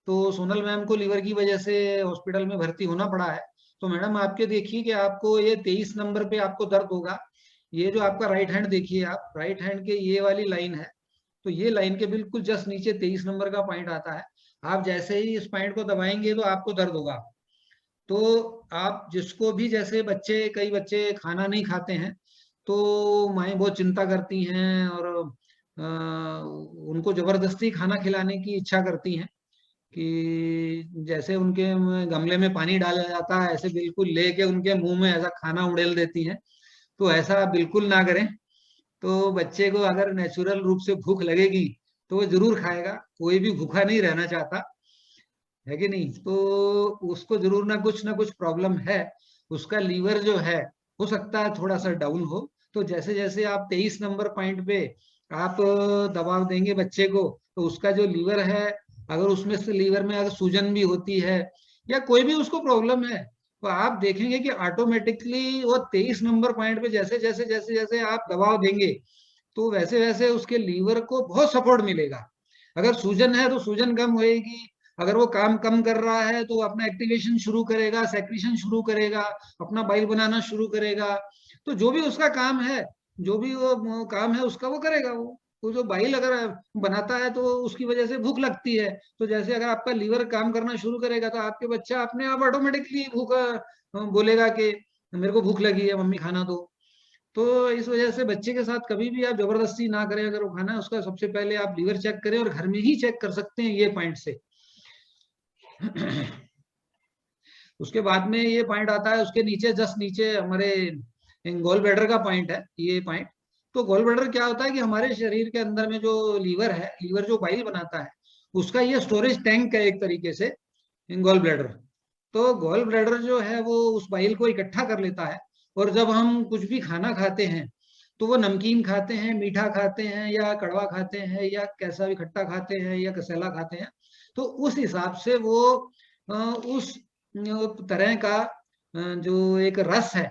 तो सोनल मैम को लीवर की वजह से हॉस्पिटल में भर्ती होना पड़ा है। तो मैडम आपके देखिए कि आपको ये 23 नंबर पे आपको दर्द होगा। ये जो आपका राइट हैंड देखिए, आप राइट हैंड के ये वाली लाइन है, तो ये लाइन के बिल्कुल जस्ट नीचे 23 नंबर का पॉइंट आता है। आप जैसे ही इस पॉइंट को दबाएंगे तो आपको दर्द होगा। तो आप जिसको भी, जैसे बच्चे, कई बच्चे खाना नहीं खाते हैं तो माएँ बहुत चिंता करती हैं और उनको जबरदस्ती खाना खिलाने की इच्छा करती हैं कि जैसे उनके गमले में पानी डाला जाता है ऐसे बिल्कुल लेके उनके मुंह में ऐसा खाना उड़ेल देती हैं। तो ऐसा बिल्कुल ना करें। तो बच्चे को अगर नेचुरल रूप से भूख लगेगी तो वो जरूर खाएगा, कोई भी भूखा नहीं रहना चाहता है कि नहीं? तो उसको जरूर ना कुछ प्रॉब्लम है, उसका लीवर जो है हो सकता है थोड़ा सा डाउन हो। तो जैसे जैसे आप 23 नंबर पॉइंट पे आप दबाव देंगे बच्चे को, तो उसका जो लीवर है, अगर उसमें से लीवर में अगर सूजन भी होती है या कोई भी उसको प्रॉब्लम है, तो आप देखेंगे कि ऑटोमेटिकली वो 23 नंबर पॉइंट पे जैसे जैसे जैसे जैसे आप दबाव देंगे तो वैसे वैसे उसके लीवर को बहुत सपोर्ट मिलेगा। अगर सूजन है तो सूजन कम होएगी, अगर वो काम कम कर रहा है तो अपना एक्टिवेशन शुरू करेगा, सेक्रीशन शुरू करेगा, अपना बाइल बनाना शुरू करेगा। तो जो भी उसका काम है, जो भी वो काम है उसका वो करेगा। वो जो बाइल अगर बनाता है तो उसकी वजह से भूख लगती है। तो जैसे अगर आपका लीवर काम करना शुरू करेगा तो आपके बच्चा अपने आप ऑटोमेटिकली भूख बोलेगा कि मेरे को भूख लगी है, मम्मी खाना दो। तो इस वजह से बच्चे के साथ कभी भी आप जबरदस्ती ना करें। अगर वो खाना है उसका, सबसे पहले आप लीवर चेक करें, और घर में ही चेक कर सकते हैं ये पॉइंट से। उसके बाद में ये पॉइंट आता है, उसके नीचे जस्ट नीचे हमारे गोल ब्लैडर का पॉइंट है ये पॉइंट। तो गोल ब्लैडर क्या होता है कि हमारे शरीर के अंदर में जो लीवर है, लीवर जो बाइल बनाता है, उसका ये स्टोरेज टैंक है एक तरीके से गोल ब्लैडर। तो गोल ब्लैडर जो है वो उस बाइल को इकट्ठा कर लेता है, और जब हम कुछ भी खाना खाते हैं तो वो नमकीन खाते हैं, मीठा खाते हैं, या कड़वा खाते हैं, या कैसा भी खट्टा खाते हैं, या कसेला खाते हैं, तो उस हिसाब से वो उस तरह का जो एक रस है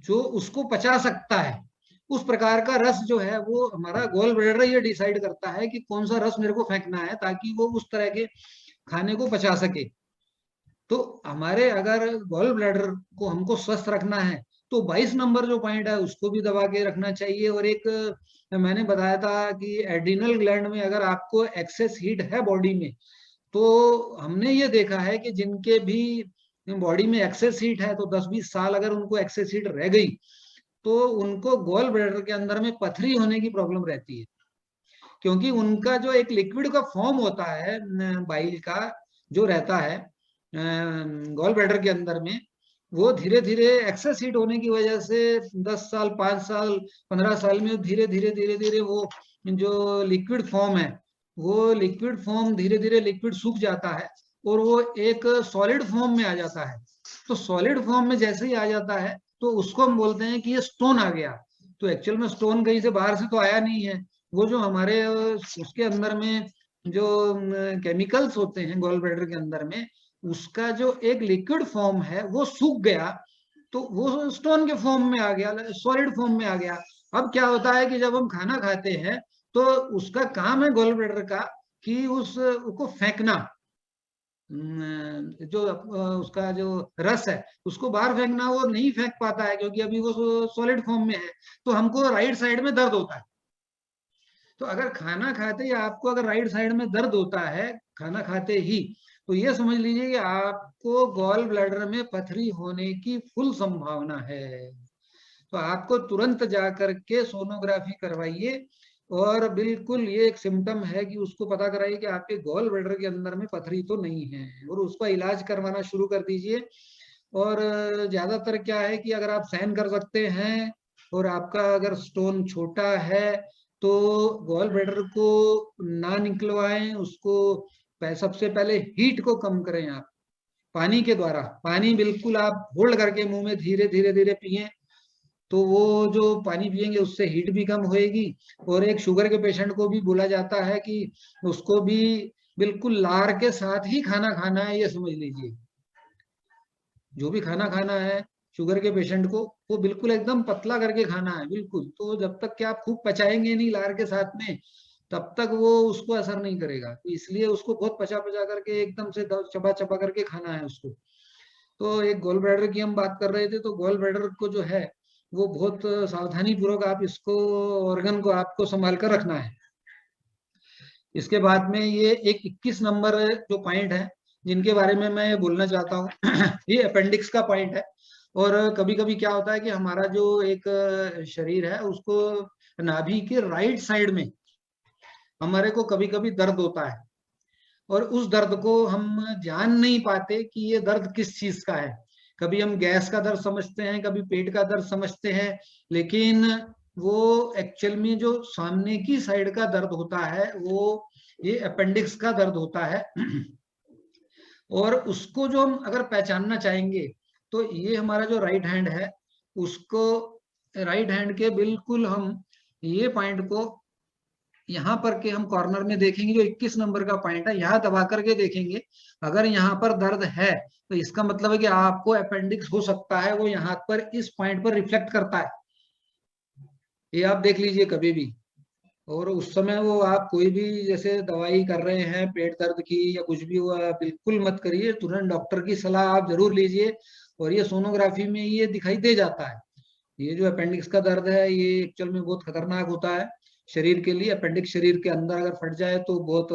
जो उसको पचा सकता है, उस प्रकार का रस जो है वो हमारा गोल ब्लैडर ये डिसाइड करता है कि कौन सा रस मेरे को फेंकना है ताकि वो उस तरह के खाने को पचा सके। तो हमारे अगर गॉल ब्लैडर को हमको स्वस्थ रखना है तो 22 नंबर जो पॉइंट है उसको भी दबा के रखना चाहिए। और एक मैंने बताया था कि एड्रिनल ग्लैंड में अगर आपको एक्सेस हीट है बॉडी में, तो हमने ये देखा है कि जिनके भी बॉडी में एक्सेस हीट है तो 10-20 साल अगर उनको एक्सेस हीट रह गई तो उनको गॉल ब्लैडर के अंदर में पथरी होने की प्रॉब्लम रहती है। क्योंकि उनका जो एक लिक्विड का फॉर्म होता है बाइल का जो रहता है गॉल ब्लैडर के अंदर में, वो धीरे धीरे एक्सेस हीट होने की वजह से 10 साल, 5 साल, 15 साल में धीरे धीरे धीरे धीरे वो जो लिक्विड फॉर्म है, वो लिक्विड फॉर्म धीरे धीरे लिक्विड सूख जाता है और वो एक सॉलिड फॉर्म में आ जाता है। तो सॉलिड फॉर्म में जैसे ही आ जाता है तो उसको हम बोलते हैं कि ये स्टोन आ गया। तो एक्चुअल में स्टोन कहीं से बाहर से तो आया नहीं है, वो जो हमारे उसके अंदर में जो केमिकल्स होते हैं गॉल ब्लैडर के अंदर में, उसका जो एक लिक्विड फॉर्म है वो सूख गया, तो वो स्टोन के फॉर्म में आ गया, सॉलिड फॉर्म में आ गया। अब क्या होता है कि जब हम खाना खाते हैं तो उसका काम है गॉल ब्लैडर का कि उसको फेंकना, जो उसका जो रस है उसको बाहर फेंकना, वो नहीं फेंक पाता है क्योंकि अभी वो सॉलिड फॉर्म में है। तो हमको राइट साइड में दर्द होता है। तो अगर खाना खाते ही आपको अगर राइट साइड में दर्द होता है खाना खाते ही, तो ये समझ लीजिए कि आपको गॉल ब्लैडर में पथरी होने की फुल संभावना है। तो आपको तुरंत जा करके सोनोग्राफी करवाइए, और बिल्कुल ये एक सिम्टम है कि उसको पता कराइए कि आपके गॉल ब्लैडर के अंदर में पथरी तो नहीं है, और उसका इलाज करवाना शुरू कर दीजिए। और ज्यादातर क्या है कि अगर आप सहन कर सकते हैं और आपका अगर स्टोन छोटा है तो गॉल ब्लैडर को ना निकलवाएं, उसको सबसे पहले हीट को कम करें आप पानी के द्वारा। पानी बिल्कुल आप होल्ड करके मुंह में धीरे धीरे धीरे पिए, तो वो जो पानी पिएंगे उससे हीट भी कम होएगी। और एक शुगर के पेशेंट को भी बोला जाता है कि उसको भी बिल्कुल लार के साथ ही खाना खाना है, ये समझ लीजिए। जो भी खाना खाना है शुगर के पेशेंट को, वो बिल्कुल एकदम पतला करके खाना है बिल्कुल। तो जब तक कि आप खूब पचाएंगे नहीं लार के साथ में, तब तक वो उसको असर नहीं करेगा। तो इसलिए उसको बहुत पचा पचा करके एकदम से चबा चबा करके खाना है उसको। तो एक गॉल ब्लैडर की हम बात कर रहे थे, तो गॉल ब्लैडर को जो है वो बहुत सावधानी पूर्वक आप इसको ऑर्गन को आपको संभाल कर रखना है। इसके बाद में ये एक 21 नंबर जो पॉइंट है जिनके बारे में मैं बोलना चाहता हूँ ये अपेंडिक्स का पॉइंट है। और कभी कभी क्या होता है कि हमारा जो एक शरीर है उसको नाभि के राइट साइड में हमारे को कभी कभी दर्द होता है, और उस दर्द को हम जान नहीं पाते कि ये दर्द किस चीज का है। कभी हम गैस का दर्द समझते हैं, कभी पेट का दर्द समझते हैं, लेकिन वो एक्चुअल में जो सामने की साइड का दर्द होता है वो ये अपेंडिक्स का दर्द होता है। और उसको जो हम अगर पहचानना चाहेंगे तो ये हमारा जो राइट हैंड है उसको, राइट हैंड के बिल्कुल हम ये पॉइंट को यहाँ पर के हम कॉर्नर में देखेंगे, जो 21 नंबर का पॉइंट है यहाँ दबा करके देखेंगे। अगर यहाँ पर दर्द है तो इसका मतलब है कि आपको अपेंडिक्स हो सकता है, वो यहाँ पर इस पॉइंट पर रिफ्लेक्ट करता है। ये आप देख लीजिए कभी भी। और उस समय वो आप कोई भी जैसे दवाई कर रहे हैं पेट दर्द की या कुछ भी हुआ, बिल्कुल मत करिए, तुरंत डॉक्टर की सलाह आप जरूर लीजिए। और ये सोनोग्राफी में ये दिखाई दे जाता है। ये जो अपेंडिक्स का दर्द है ये एक्चुअल में बहुत खतरनाक होता है शरीर के लिए। अपेंडिक्स शरीर के अंदर अगर फट जाए तो बहुत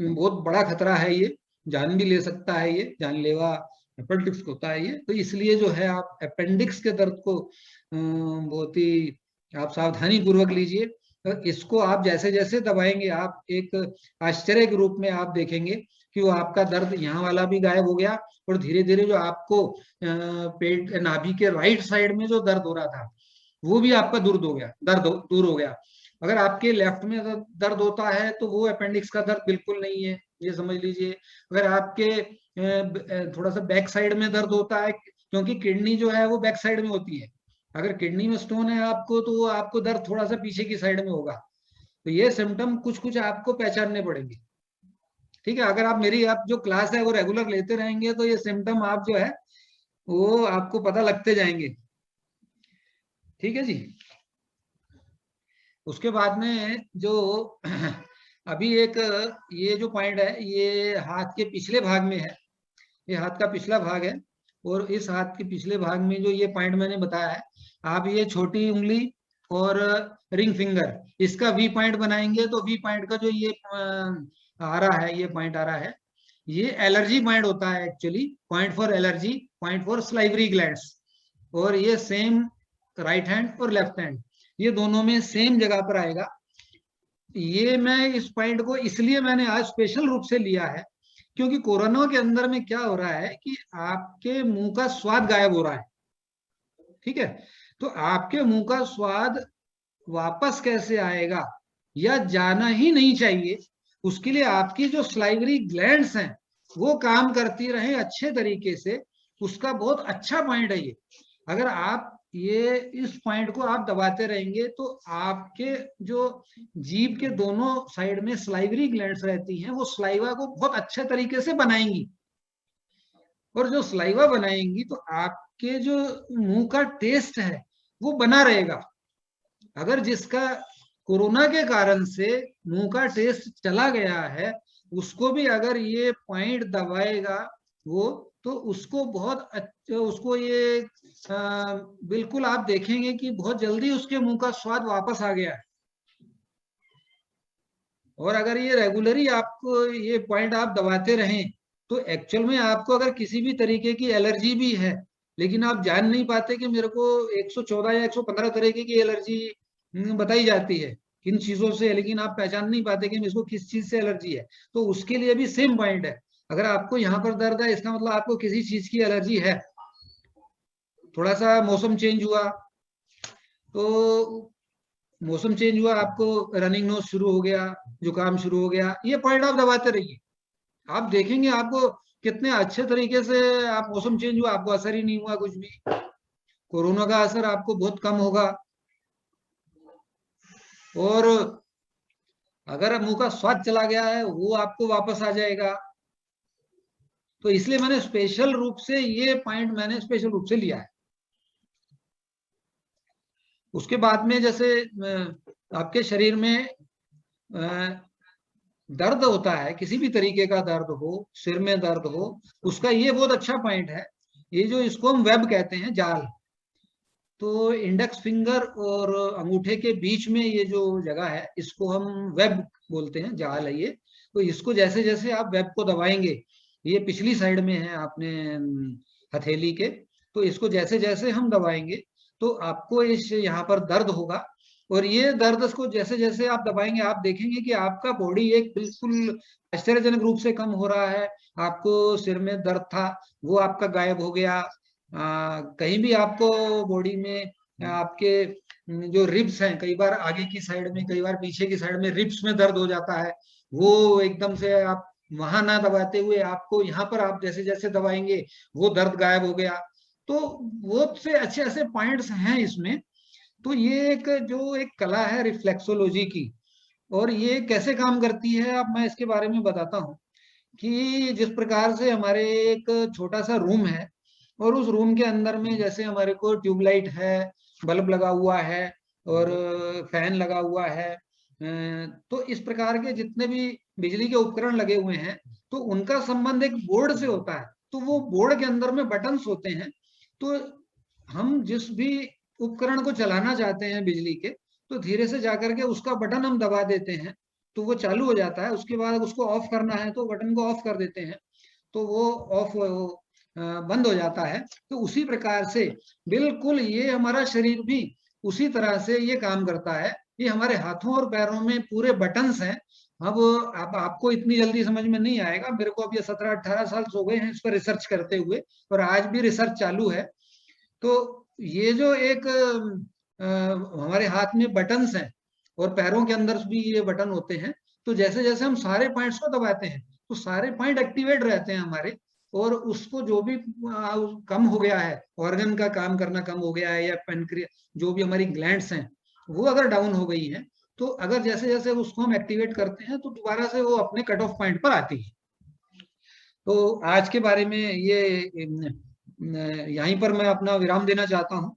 बहुत बड़ा खतरा है, ये जान भी ले सकता है, ये जानलेवा अपेंडिक्स होता है ये। तो इसलिए जो है आप अपेंडिक्स के दर्द को बहुत ही आप सावधानी पूर्वक लीजिए। तो इसको आप जैसे जैसे दबाएंगे आप एक आश्चर्य के रूप में आप देखेंगे कि वो आपका दर्द यहाँ वाला भी गायब हो गया, और धीरे धीरे जो आपको पेट नाभि के राइट साइड में जो दर्द हो रहा था वो भी आपका दूर हो गया, दूर हो गया। अगर आपके लेफ्ट में दर्द होता है तो वो अपेंडिक्स का दर्द बिल्कुल नहीं है, ये समझ लीजिए। अगर आपके थोड़ा सा बैक साइड में दर्द होता है, क्योंकि किडनी जो है वो बैक साइड में होती है, अगर किडनी में स्टोन है आपको तो वो आपको दर्द थोड़ा सा पीछे की साइड में होगा। तो ये सिम्टम कुछ कुछ आपको पहचानने पड़ेंगे। ठीक है, अगर आप जो क्लास है वो रेगुलर लेते रहेंगे तो ये सिम्टम आप जो है वो आपको पता लगते जाएंगे। ठीक है जी। उसके बाद में जो अभी एक ये जो पॉइंट है ये हाथ के पिछले भाग में है, ये हाथ का पिछला भाग है। और इस हाथ के पिछले भाग में जो ये पॉइंट मैंने बताया है, आप ये छोटी उंगली और रिंग फिंगर इसका वी पॉइंट बनाएंगे तो वी पॉइंट का जो ये आ रहा है, ये पॉइंट आ रहा है, ये एलर्जी पॉइंट होता है actually, point for allergy, point for salivary glands. और ये सेम राइट हैंड और लेफ्ट हैंड ये दोनों में सेम जगह पर आएगा। ये मैं इस पॉइंट को इसलिए मैंने आज स्पेशल रूप से लिया है क्योंकि कोरोना के अंदर में क्या हो रहा है कि आपके मुंह का स्वाद गायब हो रहा है। ठीक है, तो आपके मुंह का स्वाद वापस कैसे आएगा या जाना ही नहीं चाहिए, उसके लिए आपकी जो स्लाइवरी ग्लैंड्स हैं वो काम करती रहे अच्छे तरीके से। उसका बहुत अच्छा पॉइंट है ये। अगर आप ये इस पॉइंट को आप दबाते रहेंगे तो आपके जो जीभ के दोनों साइड में स्लाइवरी ग्लैंड्स रहती हैं वो स्लाइवा को बहुत अच्छे तरीके से बनाएंगी, और जो स्लाइवा बनाएंगी तो आपके जो मुंह का टेस्ट है वो बना रहेगा। अगर जिसका कोरोना के कारण से मुंह का टेस्ट चला गया है, उसको भी अगर ये पॉइंट दबाएगा वो, तो उसको बहुत उसको ये बिल्कुल आप देखेंगे कि बहुत जल्दी उसके मुंह का स्वाद वापस आ गया है। और अगर ये रेगुलरली आपको ये पॉइंट आप दबाते रहें तो एक्चुअल में आपको अगर किसी भी तरीके की एलर्जी भी है, लेकिन आप जान नहीं पाते कि मेरे को 114 या 115 तरीके की एलर्जी बताई जाती है किन चीजों से, लेकिन आप पहचान नहीं पाते कि इसको किस चीज से एलर्जी है, तो उसके लिए भी सेम पॉइंट है। अगर आपको यहाँ पर दर्द है, इसका मतलब आपको किसी चीज की एलर्जी है। थोड़ा सा मौसम चेंज हुआ, तो मौसम चेंज हुआ, आपको रनिंग नोज शुरू हो गया, जुकाम शुरू हो गया, ये पॉइंट आप दबाते रहिए। आप देखेंगे आपको कितने अच्छे तरीके से, आप मौसम चेंज हुआ आपको असर ही नहीं हुआ कुछ भी, कोरोना का असर आपको बहुत कम होगा। और अगर मुंह का स्वाद चला गया है वो आपको वापस आ जाएगा। तो इसलिए मैंने स्पेशल रूप से ये पॉइंट मैंने स्पेशल रूप से लिया है। उसके बाद में जैसे आपके शरीर में दर्द होता है, किसी भी तरीके का दर्द हो, सिर में दर्द हो, उसका ये बहुत अच्छा पॉइंट है, ये जो इसको हम वेब कहते हैं, जाल। तो इंडेक्स फिंगर और अंगूठे के बीच में ये जो जगह है इसको हम वेब बोलते हैं, जाल है ये। तो इसको जैसे जैसे आप वेब को दबाएंगे, ये पिछली साइड में है आपने हथेली के, तो इसको जैसे जैसे हम दबाएंगे तो आपको इस यहाँ पर दर्द होगा। और ये दर्द को जैसे जैसे आप दबाएंगे आप देखेंगे कि आपका बॉडी एक बिल्कुल आश्चर्यजनक रूप से कम हो रहा है। आपको सिर में दर्द था वो आपका गायब हो गया। कहीं भी आपको बॉडी में आपके जो रिब्स हैं, कई बार आगे की साइड में कई बार पीछे की साइड में रिब्स में दर्द हो जाता है, वो एकदम से आप वहां ना दबाते हुए आपको यहाँ पर आप जैसे जैसे दबाएंगे वो दर्द गायब हो गया। तो बहुत से अच्छे ऐसे पॉइंट्स हैं इसमें। तो ये एक जो एक कला है रिफ्लेक्सोलॉजी की, और ये कैसे काम करती है अब मैं इसके बारे में बताता हूँ। कि जिस प्रकार से हमारे एक छोटा सा रूम है, और उस रूम के अंदर में जैसे हमारे को ट्यूबलाइट है, बल्ब लगा हुआ है, और फैन लगा हुआ है, तो इस प्रकार के जितने भी बिजली के उपकरण लगे हुए हैं तो उनका संबंध एक बोर्ड से होता है। तो वो बोर्ड के अंदर में बटन्स होते हैं। तो हम जिस भी उपकरण को चलाना चाहते हैं बिजली के, तो धीरे से जाकर के उसका बटन हम दबा देते हैं तो वो चालू हो जाता है। उसके बाद उसको ऑफ करना है तो बटन को ऑफ कर देते हैं तो वो ऑफ बंद हो जाता है। तो उसी प्रकार से बिल्कुल ये हमारा शरीर भी उसी तरह से ये काम करता है। ये हमारे हाथों और पैरों में पूरे बटन्स हैं। अब आपको इतनी जल्दी समझ में नहीं आएगा, मेरे को अब ये 17-18 साल हो गए हैं इस पर रिसर्च करते हुए, और आज भी रिसर्च चालू है। तो ये जो एक हमारे हाथ में बटन्स हैं और पैरों के अंदर भी ये बटन होते हैं, तो जैसे जैसे हम सारे पॉइंट्स को दबाते हैं तो सारे पॉइंट एक्टिवेट रहते हैं हमारे, और उसको जो भी कम हो गया है, ऑर्गन का काम करना कम हो गया है, या पेनक्रिया जो भी हमारी ग्लैंड्स हैं वो अगर डाउन हो गई है, तो अगर जैसे जैसे उसको हम एक्टिवेट करते हैं तो दोबारा से वो अपने कट ऑफ पॉइंट पर आती है। तो आज के बारे में ये यहीं पर मैं अपना विराम देना चाहता हूँ।